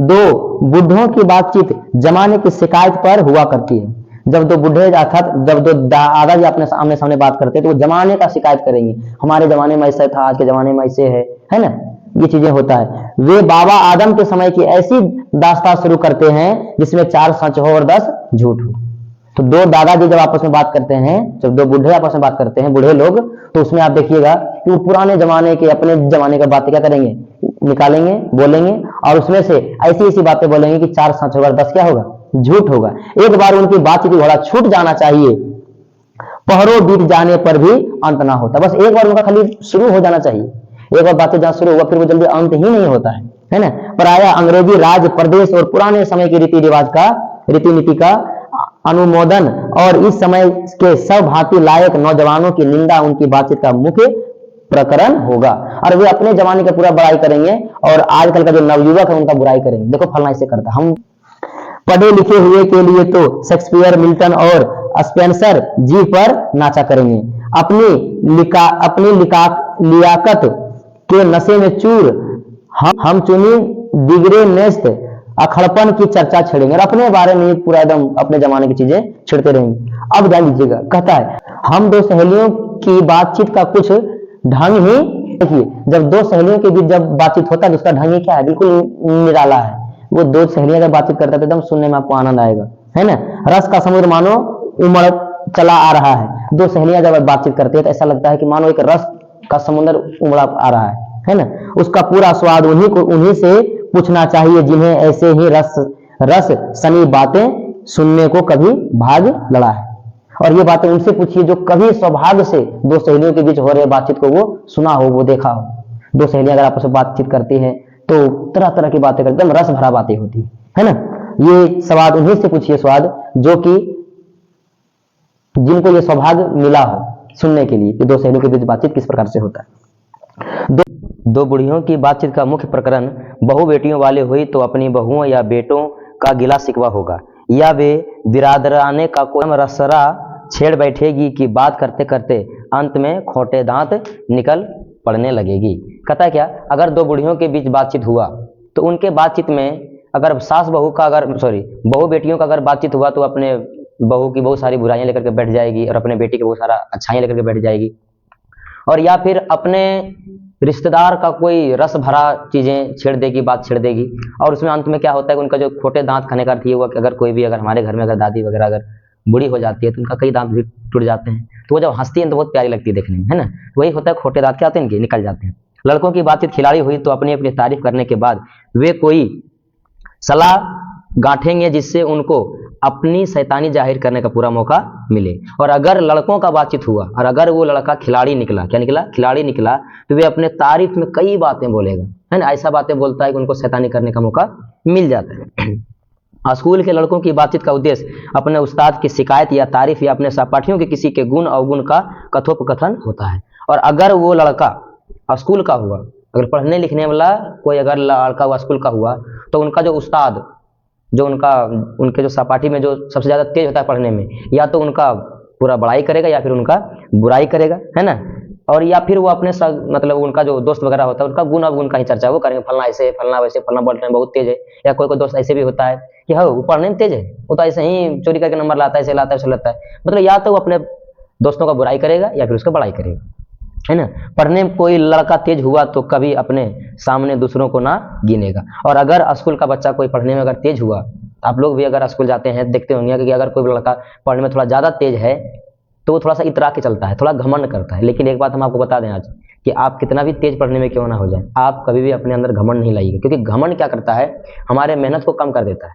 2 बुढ़ों की बातचीत जमाने की शिकायत पर हुआ करती है। जब 2 बुढ़े अर्थात जब 2 दादाजी अपने आमने सामने बात करते हैं तो वो जमाने का शिकायत करेंगे, हमारे जमाने में ऐसा था, आज के जमाने में ऐसे है ना, ये चीजें होता है। वे बाबा आदम के समय की ऐसी दास्तान शुरू करते हैं जिसमें 4 सच हो और 10 झूठ हो। तो 2 दादाजी जब आपस में बात करते हैं, जब 2 बुढ़े आपस में बात करते हैं, बूढ़े लोग, तो उसमें आप देखिएगा कि वो पुराने जमाने के, अपने जमाने का बातें क्या करेंगे, निकालेंगे, बोलेंगे, और उसमें से ऐसी ऐसी बातें बोलेंगे कि 4 सच होगा, 10 क्या होगा, झूठ होगा। एक बार उनकी बातचीत घोड़ा छूट जाना चाहिए, पहरों बीत जाने पर भी अंत ना होता। बस एक बार उनका खाली शुरू हो जाना चाहिए, एक बार बातें जहां शुरू हुआ फिर वो जल्दी अंत ही नहीं होता है ना। प्रायः अंग्रेजी राज प्रदेश और पुराने समय की रीति रिवाज का, रीति नीति का अनुमोदन और इस समय के सब भांति लायक नौजवानों की निंदा उनकी बातचीत का मुख्य प्रकरण होगा। और वे अपने जमाने का पूरा बुराई करेंगे और आजकल का जो नवयुवक है उनका बुराई करेंगे, देखो फलना ऐसे करता। हम पढ़े लिखे हुए के लिए तो शेक्सपियर, मिल्टन और स्पेंसर जी पर नाचा करेंगे। अपनी लियाकत के नशे में चूर हम चुनी बिगड़े नेस्त अखड़पन की चर्चा छेड़ेंगे और अपने बारे में पूरा एकदम अपने जमाने की चीजें छेड़ते रहेंगे। अब ध्यान दीजिएगा, कहता है हम 2 सहेलियों की बातचीत का कुछ ढंग ही देखिए। जब 2 सहेलियों के बीच जब बातचीत होता है तो उसका ढंग ही क्या है, बिल्कुल निराला है। वो 2 सहेलियां जब बातचीत करता है तो एकदम सुनने में आपको आनंद आएगा, है ना। रस का समुद्र मानो उमड़ चला आ रहा है। 2 सहेलियां जब बातचीत करती है तो ऐसा लगता है कि मानो एक रस का समुद्र उमड़ा आ रहा है ना। उसका पूरा स्वाद उन्हीं से पूछना चाहिए जिन्हें ऐसे ही रस सनी बातें सुनने को कभी भाग लड़ा है। और ये बातें उनसे पूछिए जो कभी सौभाग्य से दो सहेलियों के बीच हो रहे बातचीत को वो सुना हो, वो देखा हो। दो सहेलियां अगर आपस में बातचीत करती हैं तो तरह तरह की बातें करती, एकदम रस भरा बातें होती है ना। ये स्वाद उन्हीं से पूछिए, स्वाद जो कि जिनको ये सौभाग्य मिला हो सुनने के लिए कि दो सहेलियों के बीच बातचीत किस प्रकार से होता है। दो बुढ़ियों की बातचीत का मुख्य प्रकरण बहू बेटियों वाले हुई तो अपनी बहुओं या बेटों का गिला शिकवा होगा, या वे बिरादराने का कोई रसरा छेड़ बैठेगी कि बात करते करते अंत में खोटे दांत निकल पड़ने लगेगी। कहता है क्या, अगर दो बुढ़ियों के बीच बातचीत हुआ तो उनके बातचीत में अगर सास बहू का बहू बेटियों का अगर बातचीत हुआ तो अपने बहू की बहुत सारी बुराइयां लेकर के बैठ जाएगी और अपने बेटी की बहुत सारा अच्छाइयां लेकर के बैठ जाएगी, और या फिर अपने रिश्तेदार का कोई रस भरा चीजें छेड़ देगी, बात छेड़ देगी, और उसमें अंत में क्या होता है कि उनका जो खोटे दांत खाने का अर्थ ये हुआ कि अगर कोई भी अगर हमारे घर में अगर दादी वगैरह अगर बूढ़ी हो जाती है तो उनका कई दांत भी टूट जाते हैं, तो वो जब हंसती है तो बहुत प्यारी लगती है देखने में, है ना। वही होता है, खोटे दांत क्या आते हैं इनके, निकल जाते हैं। लड़कों की बातचीत खिलाड़ी हुई तो अपनी अपनी तारीफ करने के बाद वे कोई सलाह गांठेंगे जिससे उनको अपनी शैतानी जाहिर करने का पूरा मौका मिले। और अगर लड़कों का बातचीत हुआ और अगर वो लड़का खिलाड़ी निकला, क्या निकला, खिलाड़ी निकला, तो वे अपने तारीफ में कई बातें बोलेगा, है ना। ऐसा बातें बोलता है कि उनको शैतानी करने का मौका मिल जाता है। स्कूल के लड़कों की बातचीत का उद्देश्य अपने उस्ताद की शिकायत या तारीफ या अपने सहपाठियों के किसी के गुण अवगुण का कथोपकथन होता है। और अगर वो लड़का स्कूल का हुआ, अगर पढ़ने लिखने वाला कोई अगर लड़का हुआ स्कूल का हुआ, तो उनका जो उस्ताद जो उनके जो सहपाठी में जो सबसे ज़्यादा तेज होता है पढ़ने में, या तो उनका पूरा बड़ाई करेगा या फिर उनका बुराई करेगा, है ना। और या फिर वो अपने मतलब उनका जो दोस्त वगैरह होता है उनका गुण अवगुण का ही चर्चा वो करेंगे, फलना ऐसे, फलना वैसे, फलना बोलने में बहुत तेज है। या कोई दोस्त ऐसे भी होता है कि हाँ वो पढ़ने में तेज है, वो तो ऐसे ही चोरी करके नंबर लाता है, ऐसे लाता है, ऐसे लाता है। मतलब या तो वो अपने दोस्तों का बुराई करेगा या फिर उसका बड़ाई करेगा, है ना। पढ़ने में कोई लड़का तेज हुआ तो कभी अपने सामने दूसरों को ना गिनेगा। और अगर स्कूल का बच्चा कोई पढ़ने में अगर तेज हुआ, आप लोग भी अगर स्कूल जाते हैं देखते होंगे कि अगर कोई लड़का पढ़ने में थोड़ा ज़्यादा तेज है तो वो थोड़ा सा इतरा के चलता है, थोड़ा घमंड करता है। लेकिन एक बात हम आपको बता दें आज कि आप कितना भी तेज पढ़ने में क्यों ना हो जाए, आप कभी भी अपने अंदर घमंड नहीं लाइए, क्योंकि घमंड क्या करता है, हमारे मेहनत को कम कर देता है।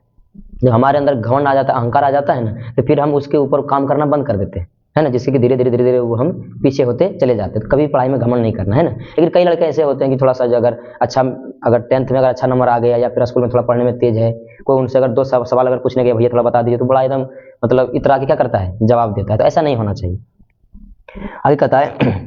जब हमारे अंदर घमंड आ जाता है, अहंकार आ जाता है ना, तो फिर हम उसके ऊपर काम करना बंद कर देते हैं, है ना, जिससे कि धीरे धीरे वो हम पीछे होते चले जाते हैं। तो कभी पढ़ाई में घमंड नहीं करना, है ना। लेकिन कई लड़के ऐसे होते हैं कि थोड़ा सा अगर अच्छा, अगर 10th में अगर अच्छा नंबर आ गया या फिर स्कूल में थोड़ा पढ़ने में तेज है, कोई उनसे अगर दो सवाल अगर पूछने के भैया थोड़ा बता दीजिए, तो बड़ा एकदम मतलब इतरा के क्या करता है, जवाब देता है। तो ऐसा नहीं होना चाहिए। आगे कहता है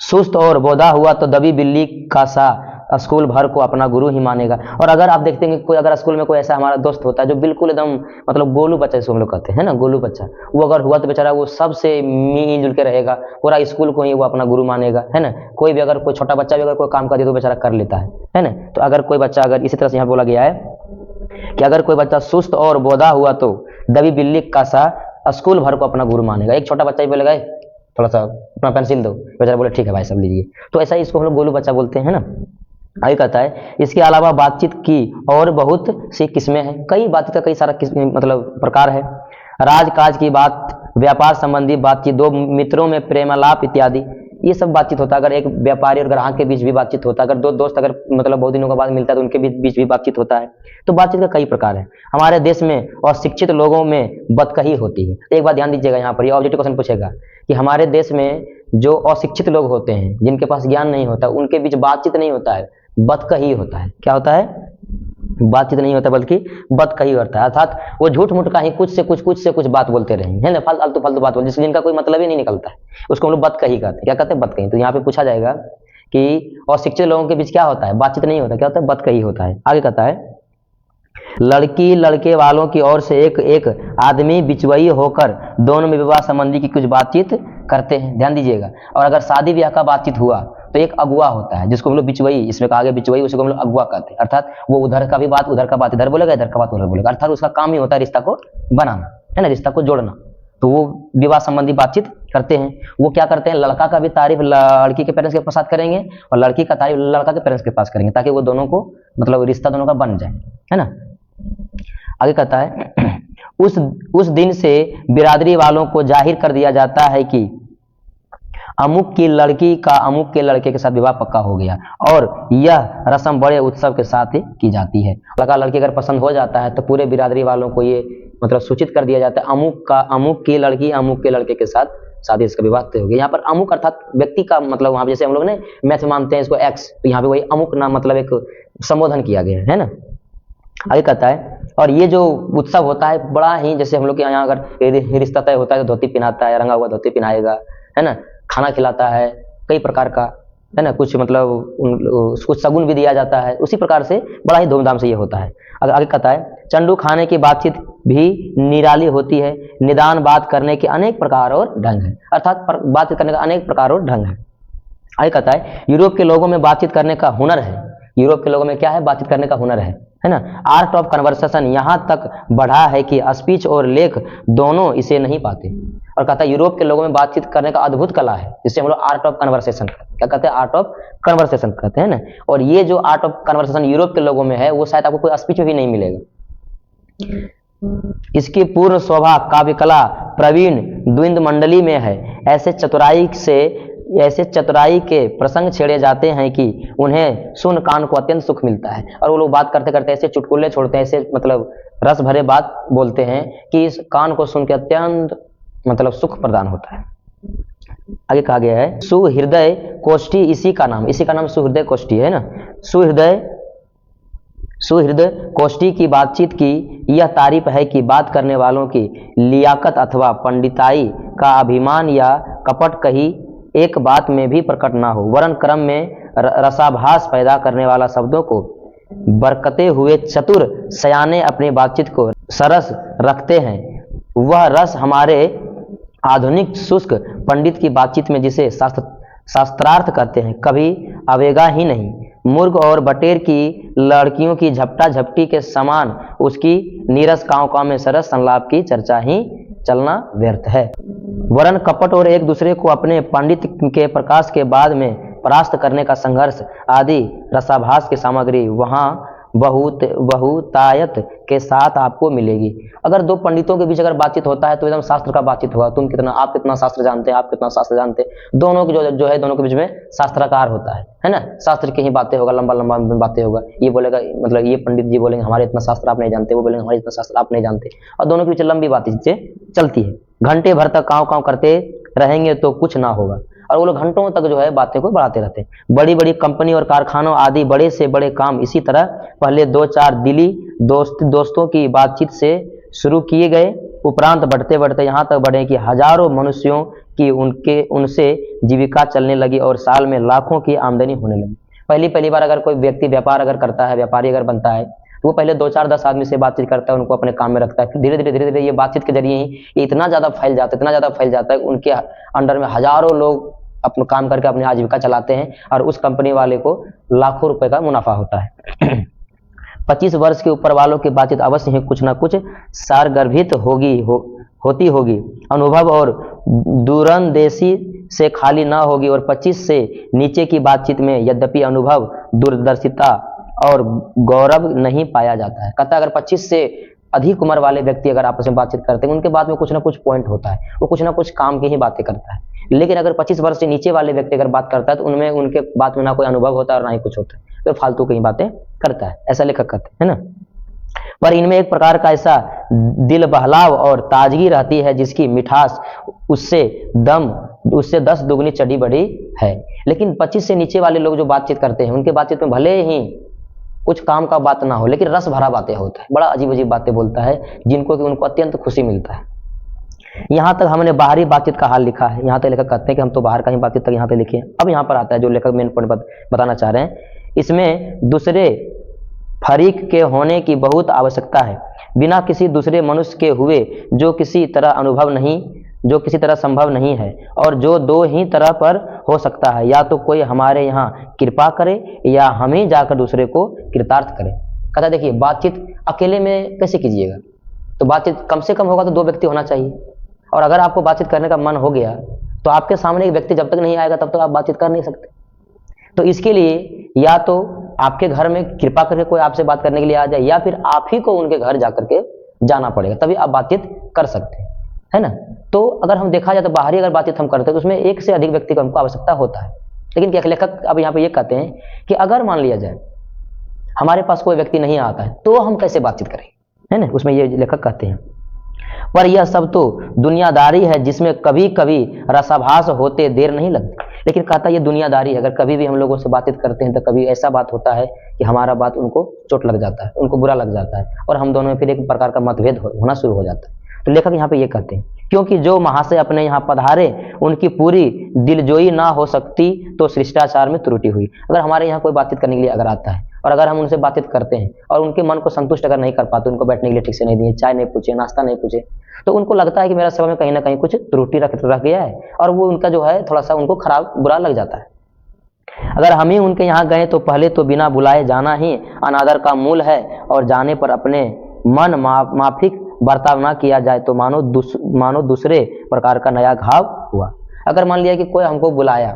सुस्त और बोधा हुआ तो दबी बिल्ली का सा स्कूल भर को अपना गुरु ही मानेगा। और अगर आप देखते हैं कोई अगर स्कूल में कोई ऐसा हमारा दोस्त होता है जो बिल्कुल एकदम मतलब गोलू बच्चा, जिसको हम लोग कहते हैं ना, गोलू बच्चा, वो अगर हुआ तो बेचारा वो सबसे मिलजुल के रहेगा, पूरा स्कूल को ही वो अपना गुरु मानेगा, है ना। कोई भी अगर कोई छोटा बच्चा भी अगर कोई काम कर दे तो बेचारा कर लेता है ना। तो अगर कोई बच्चा अगर इसी तरह से यहाँ बोला गया है कि अगर कोई बच्चा सुस्त और बोधा हुआ तो दबी बिल्ली का सा स्कूल भर को अपना गुरु मानेगा। एक छोटा बच्चा ही बोलेगा थोड़ा सा अपना पेंसिल दो, बेचारा बोले ठीक है भाई सब लीजिए। तो ऐसा ही इसको हम लोग गोलू बच्चा बोलते हैं ना। आगे कहता है इसके अलावा बातचीत की और बहुत सी किस्में हैं, कई बातचीत का कई सारा मतलब प्रकार है। राजकाज की बात, व्यापार संबंधी बातचीत, दो मित्रों में प्रेमालाप इत्यादि, ये सब बातचीत होता है। अगर एक व्यापारी और ग्राहक के बीच भी बातचीत होता है, अगर दो दोस्त अगर मतलब बहुत दिनों के बाद मिलता है तो उनके बीच भी बातचीत होता है। तो बातचीत का कई प्रकार है। हमारे देश में और शिक्षित लोगों में बदकही होती है। एक बात ध्यान दीजिएगा, यहाँ पर ये ऑब्जेक्टिव क्वेश्चन पूछेगा कि हमारे देश में जो अशिक्षित लोग होते हैं, जिनके पास ज्ञान नहीं होता, उनके बीच बातचीत नहीं होता है, बदकही होता है। क्या होता है, बातचीत नहीं होता बल्कि बदकही होता है। अर्थात वो झूठ मूठ का ही कुछ से कुछ बात बोलते रहेंगे, है ना, फालतू बात बोलते, जिनका कोई मतलब ही नहीं निकलता है, उसको हम लोग बदकही कहते हैं। क्या कहते हैं, बदकही। तो यहाँ पे पूछा जाएगा कि अशिक्षित लोगों के बीच क्या होता है, बातचीत नहीं होता, क्या होता है, बदकही होता है। आगे कहता है लड़की लड़के वालों की ओर से एक आदमी बिचवई होकर दोनों में विवाह संबंधी की कुछ बातचीत करते हैं। ध्यान दीजिएगा। और अगर शादी ब्याह का बातचीत हुआ तो एक अगुआ होता है, जिसको हम लोग बिचवई, इसमें कहा गया बिचवई, उसको हम लोग अगुआ कहते हैं। अर्थात वो उधर का भी बात उधर का बात इधर बोलेगा, इधर का बात उधर बोलेगा। अर्थात उसका काम ही होता है रिश्ता को बनाना, है ना, रिश्ता को जोड़ना। तो वो विवाह संबंधी बातचीत करते हैं। वो क्या करते हैं, लड़का का भी तारीफ लड़की के पेरेंट्स के साथ करेंगे और लड़की का तारीफ लड़का के पेरेंट्स के पास करेंगे, ताकि वो दोनों को मतलब रिश्ता दोनों का बन जाए, है ना। आगे कहता है उस दिन से बिरादरी वालों को जाहिर कर दिया जाता है कि अमुक की लड़की का अमुक के लड़के के साथ विवाह पक्का हो गया, और यह रस्म बड़े उत्सव के साथ की जाती है। लड़का लड़की अगर पसंद हो जाता है तो पूरे बिरादरी वालों को ये मतलब सूचित कर दिया जाता है, अमुक की लड़की अमुक के लड़के के साथ शादी, इसका विवाह तय हो गया। यहाँ पर अमुक अर्थात व्यक्ति का मतलब, वहां जैसे हम लोग ने मैथ मानते हैं इसको एक्स, तो यहाँ पे वही अमुक नाम मतलब एक संबोधन किया गया है ना। आगे कहता है, और ये जो उत्सव होता है बड़ा ही, जैसे हम लोग के यहाँ अगर रिश्ता तय होता है तो धोती पहनाता है, रंगा हुआ धोती पहनाएगा, है ना, खाना खिलाता है कई प्रकार का, है ना, कुछ मतलब कुछ शगुन भी दिया जाता है, उसी प्रकार से बड़ा ही धूमधाम से ये होता है। आगे कहता है, चंडू खाने की बातचीत भी निराली होती है, निदान बात करने के अनेक प्रकार और ढंग है, अर्थात बातचीत करने का अनेक प्रकार और ढंग है। आगे कहता है, यूरोप के लोगों में बातचीत करने का हुनर है, यूरोप के लोगों में क्या है, बातचीत करने का हुनर है ना। आर्ट ऑफ कन्वर्सेशन यहाँ तक बढ़ा है कि स्पीच और लेख दोनों इसे नहीं पाते। और कहता है, यूरोप के लोगों में बातचीत करने का अद्भुत कला है, जिसे हम लोग आर्ट ऑफ कन्वर्सेशन क्या कहते हैं, आर्ट ऑफ कन्वर्सेशन कहते हैं ना। और ये जो आर्ट ऑफ कन्वर्सेशन यूरोप के लोगों में है, वो शायद आपको कोई स्पीच में भी नहीं मिलेगा। इसकी पूर्ण शोभा काव्य कला प्रवीण द्विंद मंडली में है। ऐसे चतुराई के प्रसंग छेड़े जाते हैं कि उन्हें सुन कान को अत्यंत सुख मिलता है। और वो लोग बात करते करते ऐसे चुटकुले छोड़ते हैं, ऐसे मतलब रस भरे बात बोलते हैं कि इस कान को सुन के अत्यंत मतलब सुख प्रदान होता है। आगे कहा गया है, सुहृदय कोष्ठी, इसी का नाम सुहृदय कोष्ठी है ना। सुहृदय कोष्ठी की बातचीत की यह तारीफ है कि बात करने वालों की लियाकत अथवा पंडिताई का अभिमान या कपट कहीं एक बात में भी प्रकट ना हो, वरन क्रम में रसाभास पैदा करने वाला शब्दों को बरकते हुए चतुर सयाने अपनी बातचीत को सरस रखते हैं। वह रस हमारे आधुनिक शुष्क पंडित की बातचीत में, जिसे शास्त्रार्थ कहते हैं, कभी आवेगा ही नहीं। मुर्ग और बटेर की लड़कियों की झपटा झपटी के समान उसकी नीरस कांव में सरस संलाप की चर्चा ही चलना व्यर्थ है। वरन कपट और एक दूसरे को अपने पंडित के प्रकाश के बाद में परास्त करने का संघर्ष आदि रसाभास की सामग्री वहां बहुतायत के साथ आपको मिलेगी। अगर दो पंडितों के बीच अगर बातचीत होता है तो एकदम शास्त्र का बातचीत होगा, आप कितना शास्त्र जानते हैं, आप कितना शास्त्र जानते हैं, दोनों की जो है दोनों के बीच में शास्त्राकार होता है ना। शास्त्र की ही बातें होगा, लंबा लंबा बातें होगा। ये बोलेगा मतलब ये पंडित जी बोलेंगे हमारे इतना शास्त्र आप नहीं जानते, वो बोलेंगे हमारे इतना शास्त्र आप नहीं जानते, और दोनों के बीच लंबी बातचीत चलती है। घंटे भर तक काँव काँव करते रहेंगे तो कुछ ना होगा, और वो लोग घंटों तक जो है बातें को बढ़ाते रहते हैं। बड़ी बड़ी कंपनी और कारखानों आदि बड़े से बड़े काम इसी तरह पहले 2-4 दिली दोस्तों की बातचीत से शुरू किए गए, उपरांत बढ़ते बढ़ते यहाँ तक बढ़े कि हजारों मनुष्यों की उनसे जीविका चलने लगी और साल में लाखों की आमदनी होने लगी। पहली बार अगर कोई व्यक्ति व्यापार अगर करता है, व्यापारी अगर बनता है, तो वो पहले 2-4-10 आदमी से बातचीत करता है, उनको अपने काम में रखता है। फिर धीरे धीरे ये बातचीत के जरिए ही इतना ज़्यादा फैल जाता है, उनके अंडर में हजारों लोग अपना काम करके अपनी आजीविका चलाते हैं, और उस कंपनी वाले को लाखों रुपए का मुनाफा होता है। 25 वर्ष के ऊपर वालों की बातचीत अवश्य ही कुछ ना कुछ सारगर्भित होती होगी, अनुभव और दूरंदेशी से खाली ना होगी। और 25 से नीचे की बातचीत में यद्यपि अनुभव, दूरदर्शिता और गौरव नहीं पाया जाता है। कहता है अगर 25 से अधिक उम्र वाले व्यक्ति अगर आपस में बातचीत करते हैं, उनके बात में कुछ ना कुछ पॉइंट होता है, वो कुछ ना कुछ काम की ही बातें करता है। लेकिन अगर 25 वर्ष से नीचे वाले व्यक्ति अगर बात करता है तो उनमें उनके बात में ना कोई अनुभव होता है और ना ही कुछ होता है, तो फालतू की बातें करता है, ऐसा लेखक कहते हैं ना। पर इनमें एक प्रकार का ऐसा दिल बहलाव और ताजगी रहती है जिसकी मिठास उससे 10 दुगनी चढ़ी बढ़ी है। लेकिन 25 से नीचे वाले लोग जो बातचीत करते हैं, उनके बातचीत में भले ही कुछ काम का बात ना हो, लेकिन रस भरा बातें होता है, बड़ा अजीब अजीब बातें बोलता है, जिनको कि उनको अत्यंत खुशी मिलता है। यहाँ तक हमने बाहरी बातचीत का हाल लिखा है। यहाँ तक लेखक कहते हैं कि हम तो बाहर का ही बातचीत तक यहाँ पे लिखे। अब यहाँ पर आता है जो लेखक मेन पॉइंट बताना चाह रहे हैं, इसमें दूसरे फरीक के होने की बहुत आवश्यकता है। बिना किसी दूसरे मनुष्य के हुए जो किसी तरह संभव नहीं है, और जो दो ही तरह पर हो सकता है, या तो कोई हमारे यहाँ कृपा करे या हम ही जाकर दूसरे को कृतार्थ करें। कहता देखिए बातचीत अकेले में कैसे कीजिएगा, तो बातचीत कम से कम होगा तो 2 व्यक्ति होना चाहिए, और अगर आपको बातचीत करने का मन हो गया तो आपके सामने एक व्यक्ति जब तक नहीं आएगा तब तक आप बातचीत कर नहीं सकते। तो इसके लिए या तो आपके घर में कृपा करके कोई आपसे बात करने के लिए आ जाए, या फिर आप ही को उनके घर जाकर के जाना पड़ेगा, तभी आप बातचीत कर सकते हैं, है ना। तो अगर हम देखा जाए तो बाहरी अगर बातचीत हम करते हैं तो उसमें 1 से अधिक व्यक्ति को हमको आवश्यकता होता है। लेकिन क्या लेखक अब यहाँ पे ये कहते हैं कि अगर मान लिया जाए हमारे पास कोई व्यक्ति नहीं आता है तो हम कैसे बातचीत करें, है ना। उसमें ये लेखक कहते हैं पर यह सब तो दुनियादारी है जिसमें कभी कभी रसाभास होते देर नहीं लगती। लेकिन कहता ये दुनियादारी है, अगर कभी भी हम लोगों से बातचीत करते हैं तो कभी ऐसा बात होता है कि हमारा बात उनको चोट लग जाता है, उनको बुरा लग जाता है और हम दोनों में फिर एक प्रकार का मतभेद होना शुरू हो जाता है। तो लेखक यहाँ पे ये कहते हैं, क्योंकि जो महाशय अपने यहाँ पधारे उनकी पूरी दिलजोई ना हो सकती तो शिष्टाचार में त्रुटि हुई। अगर हमारे यहाँ कोई बातचीत करने के लिए अगर आता है और अगर हम उनसे बातचीत करते हैं और उनके मन को संतुष्ट अगर नहीं कर पाते, उनको बैठने के लिए ठीक से नहीं दिए, चाय नहीं पूछे, नाश्ता नहीं पूछे, तो उनको लगता है कि मेरा सेवा में कहीं ना कहीं कुछ त्रुटि रख गया है और वो उनका जो है थोड़ा सा उनको खराब बुरा लग जाता है। अगर हम ही उनके यहाँ गए तो पहले तो बिना बुलाए जाना ही अनादर का मूल है और जाने पर अपने मन माफिक बर्ताव ना किया जाए तो मानो दूसरे प्रकार का नया घाव हुआ। अगर मान लिया कि कोई हमको बुलाया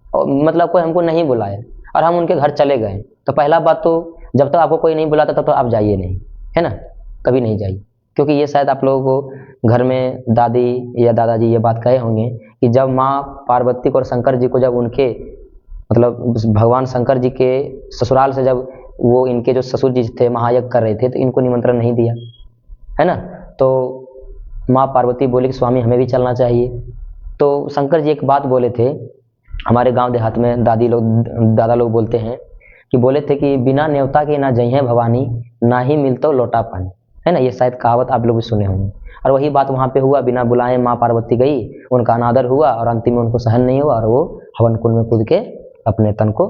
और मतलब कोई हमको नहीं बुलाया और हम उनके घर चले गए, तो पहला बात तो जब तक आपको कोई नहीं बुलाता तब तो आप जाइए नहीं, है ना, कभी नहीं जाइए। क्योंकि ये शायद आप लोगों को घर में दादी या दादाजी ये बात कहे होंगे कि जब माँ पार्वती को और शंकर जी को जब उनके मतलब भगवान शंकर जी के ससुराल से जब वो इनके जो ससुर जी थे महायज्ञ कर रहे थे तो इनको निमंत्रण नहीं दिया, है ना। तो माँ पार्वती बोली कि स्वामी हमें भी चलना चाहिए। तो शंकर जी एक बात बोले थे, हमारे गांव देहात में दादा लोग बोलते हैं कि बोले थे कि बिना न्योता के ना जइहें भवानी, ना ही मिलतो लोटा पानी, है ना। ये शायद कहावत आप लोग भी सुने होंगे। और वही बात वहाँ पे हुआ, बिना बुलाए माँ पार्वती गई, उनका अनादर हुआ और अंतिम में उनको सहन नहीं हुआ और वो हवन कुंड में कूद के अपने तन को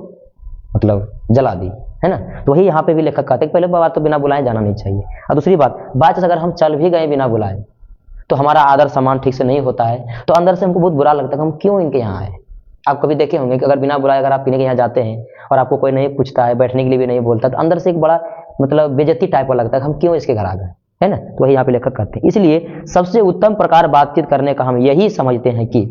मतलब जला दी, है ना। तो वही यहाँ पे भी लेखक कहते हैं पहले बात तो बिना बुलाए जाना नहीं चाहिए। और दूसरी बात अगर हम चल भी गए बिना बुलाए तो हमारा आदर सम्मान ठीक से नहीं होता है तो अंदर से हमको बहुत बुरा लगता है कि हम क्यों इनके यहाँ आए। आप कभी देखे होंगे कि अगर बिना बुलाए अगर आप किसी के यहाँ जाते हैं और आपको कोई नहीं पूछता है, बैठने के लिए भी नहीं बोलता, तो अंदर से एक बड़ा मतलब बेइज्जती टाइप का लगता है कि हम क्यों इसके घर आ गए, है ना। तो वही यहाँ पे लेखक कहते हैं, इसलिए सबसे उत्तम प्रकार बातचीत करने का हम यही समझते हैं कि,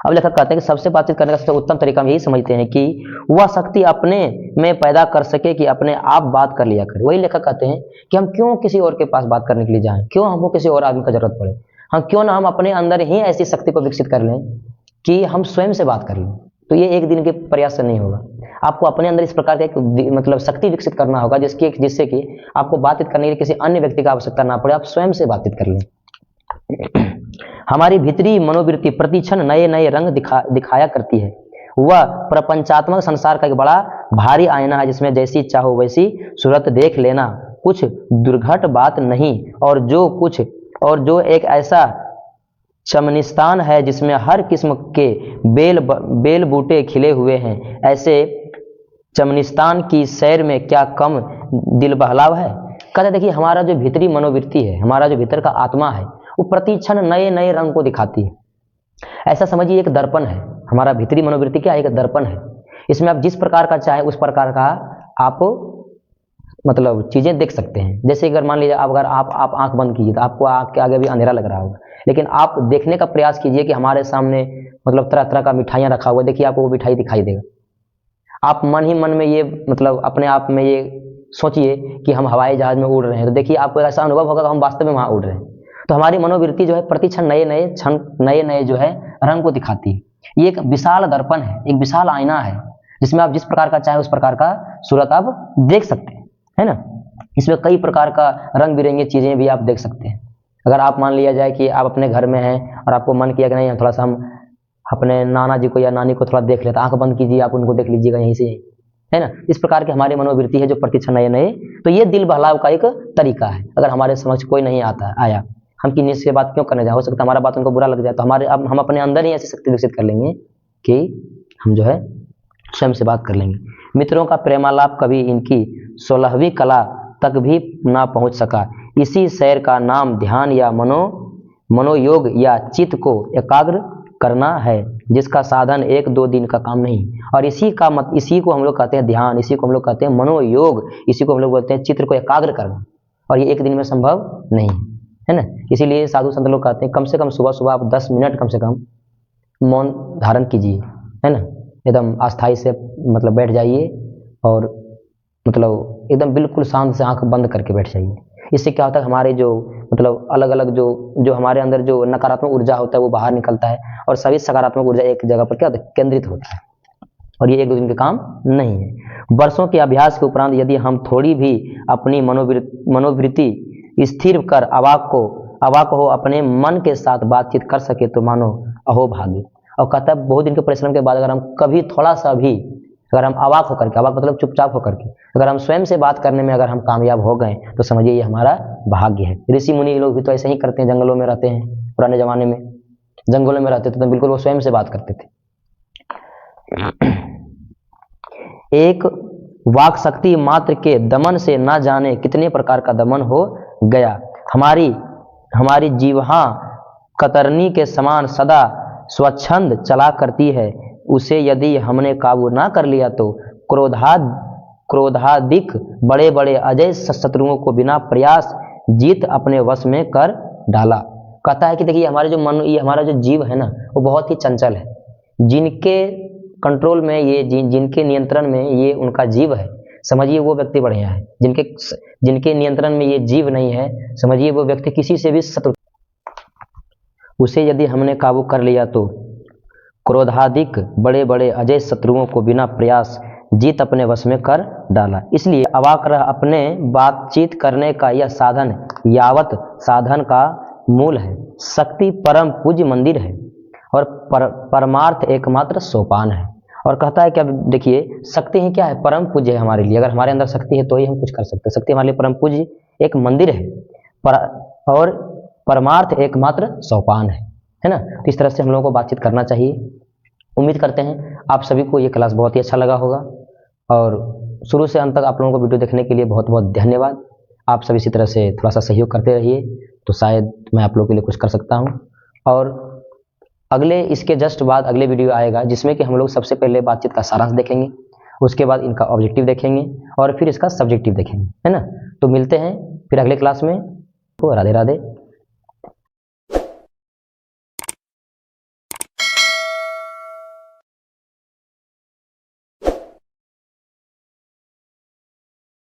अब लेखक कहते हैं कि सबसे बातचीत करने का सबसे उत्तम तरीका हम यही समझते हैं कि वह शक्ति अपने में पैदा कर सके कि अपने आप बात कर लिया करे। वही लेखक कहते हैं कि हम क्यों किसी और के पास बात करने के लिए जाएं, क्यों हमको किसी और आदमी का जरूरत पड़े, हम क्यों ना हम अपने अंदर ही ऐसी शक्ति को विकसित कर लें कि हम स्वयं से बात कर लें। तो ये एक दिन के प्रयास से नहीं होगा, आपको अपने अंदर इस प्रकार का एक मतलब शक्ति विकसित करना होगा जिससे कि आपको बातचीत करने के लिए किसी अन्य व्यक्ति का आवश्यकता ना पड़े, आप स्वयं से बातचीत कर लें। हमारी भीतरी मनोवृत्ति प्रतिक्षण नए नए रंग दिखाया करती है। वह प्रपंचात्मक संसार का एक बड़ा भारी आईना है जिसमें जैसी चाहो वैसी सूरत देख लेना कुछ दुर्घट बात नहीं, और जो एक ऐसा चमनिस्तान है जिसमें हर किस्म के बेल बूटे खिले हुए हैं, ऐसे चमनिस्तान की सैर में क्या कम दिल बहलाव है। कहते देखिए हमारा जो भीतरी मनोवृत्ति है, हमारा जो भीतर का आत्मा है, वो प्रतिक्षण नए नए रंग को दिखाती है। ऐसा समझिए एक दर्पण है, हमारा भीतरी मनोवृत्ति क्या एक दर्पण है, इसमें आप जिस प्रकार का चाहे उस प्रकार का आप मतलब चीजें देख सकते हैं। जैसे अगर मान लीजिए अगर आप आंख बंद कीजिए तो आपको आंख के आगे भी अंधेरा लग रहा होगा, लेकिन आप देखने का प्रयास कीजिए कि हमारे सामने मतलब तरह तरह का मिठाइयाँ रखा हुआ है, देखिए आपको वो मिठाई दिखाई देगा। आप मन ही मन में ये मतलब अपने आप में ये सोचिए कि हम हवाई जहाज में उड़ रहे हैं, तो देखिए आपको ऐसा अनुभव होगा कि हम वास्तव में वहाँ उड़ रहे हैं। तो हमारी मनोवृत्ति जो है प्रतिक्षण नए नए जो है रंग को दिखाती है। ये एक विशाल दर्पण है, एक विशाल आईना है जिसमें आप जिस प्रकार का चाहे उस प्रकार का सूरत आप देख सकते हैं, है ना। इसमें कई प्रकार का रंग बिरंगी चीजें भी आप देख सकते हैं। अगर आप मान लिया जाए कि आप अपने घर में हैं और आपको मन किया कि नहीं थोड़ा सा हम अपने नाना जी को या नानी को थोड़ा देख लेते, आंख बंद कीजिए, आप उनको देख लीजिएगा यहीं से, है ना। इस प्रकार की हमारी मनोवृत्ति है जो प्रतिक्षण नए नए, तो ये दिल बहलाव का एक तरीका है। अगर हमारे समक्ष कोई नहीं आया, हम किसी से बात क्यों करने जाए, हो सकता है हमारा बात उनको बुरा लग जाए, तो हम अपने अंदर ही ऐसी शक्ति विकसित कर लेंगे कि हम जो है स्वयं से बात कर लेंगे। मित्रों का प्रेमालाप कभी इनकी 16वीं कला तक भी ना पहुंच सका। इसी सैर का नाम ध्यान या मनोयोग या चित्त को एकाग्र करना है, जिसका साधन 1-2 दिन का काम नहीं। और इसी को हम लोग कहते हैं ध्यान, इसी को हम लोग कहते हैं मनोयोग, इसी को हम लोग बोलते हैं चित्त को एकाग्र करना। और ये एक दिन में संभव नहीं है ना। इसीलिए साधु संत लोग कहते हैं कम से कम सुबह सुबह आप 10 मिनट कम से कम मौन धारण कीजिए, है ना। एकदम अस्थाई से मतलब बैठ जाइए और मतलब एकदम बिल्कुल शांत से आंख बंद करके बैठ जाइए। इससे क्या होता है हमारे जो मतलब अलग अलग जो हमारे अंदर जो नकारात्मक ऊर्जा होता है वो बाहर निकलता है और सभी सकारात्मक ऊर्जा एक जगह पर क्या होता है केंद्रित होता है। और ये 1-2 दिन के काम नहीं है। वर्षों के अभ्यास के उपरांत यदि हम थोड़ी भी अपनी मनोवृत्ति स्थिर कर अवाक हो अपने मन के साथ बातचीत कर सके तो मानो अहो भागी। और कहता है बहुत दिन के परिश्रम के बाद अगर हम कभी थोड़ा सा भी अगर हम अवाक होकर के, अवाक मतलब चुपचाप होकर के, अगर हम स्वयं से बात करने में अगर हम कामयाब हो गए तो समझिए ये हमारा भाग्य है। ऋषि मुनि लोग भी तो ऐसे ही करते हैं, जंगलों में रहते हैं, पुराने जमाने में जंगलों में रहते थे तो बिल्कुल वो स्वयं से बात करते थे। एक वाक शक्ति मात्र के दमन से ना जाने कितने प्रकार का दमन हो गया। हमारी जीवहा कतरनी के समान सदा स्वच्छंद चला करती है, उसे यदि हमने काबू ना कर लिया तो क्रोधाधिक बड़े बड़े अजय शत्रुओं को बिना प्रयास जीत अपने वश में कर डाला। कहता है कि देखिए हमारे जो मन, ये हमारा जो जीव है ना, वो बहुत ही चंचल है। जिनके कंट्रोल में ये जिनके नियंत्रण में ये उनका जीव है, समझिए वो व्यक्ति बढ़िया है। जिनके नियंत्रण में ये जीव नहीं है, समझिए वो व्यक्ति किसी से भी शत्रु। उसे यदि हमने काबू कर लिया तो क्रोधाधिक बड़े बड़े अजय शत्रुओं को बिना प्रयास जीत अपने वश में कर डाला। इसलिए अवाक रह अपने बातचीत करने का यह साधन यावत साधन का मूल है। शक्ति परम पूज्य मंदिर है और परमार्थ एकमात्र सोपान है। और कहता है कि अब देखिए शक्ति ही क्या है, परम पूज्य है हमारे लिए। अगर हमारे अंदर शक्ति है तो ही हम कुछ कर सकते हैं। शक्ति हमारे लिए परम पूज्य एक मंदिर है और परमार्थ एकमात्र सोपान है ना। तो इस तरह से हम लोगों को बातचीत करना चाहिए। उम्मीद करते हैं आप सभी को ये क्लास बहुत ही अच्छा लगा होगा और शुरू से अंत तक आप लोगों को वीडियो देखने के लिए बहुत बहुत धन्यवाद। आप सभी इसी तरह से थोड़ा सा सहयोग करते रहिए तो शायद मैं आप लोगों के लिए कुछ कर सकता हूँ। और अगले इसके जस्ट बाद अगले वीडियो आएगा जिसमें कि हम लोग सबसे पहले बातचीत का सारांश देखेंगे, उसके बाद इनका ऑब्जेक्टिव देखेंगे और फिर इसका सब्जेक्टिव देखेंगे, है ना। तो मिलते हैं फिर अगले क्लास में। राधे राधे।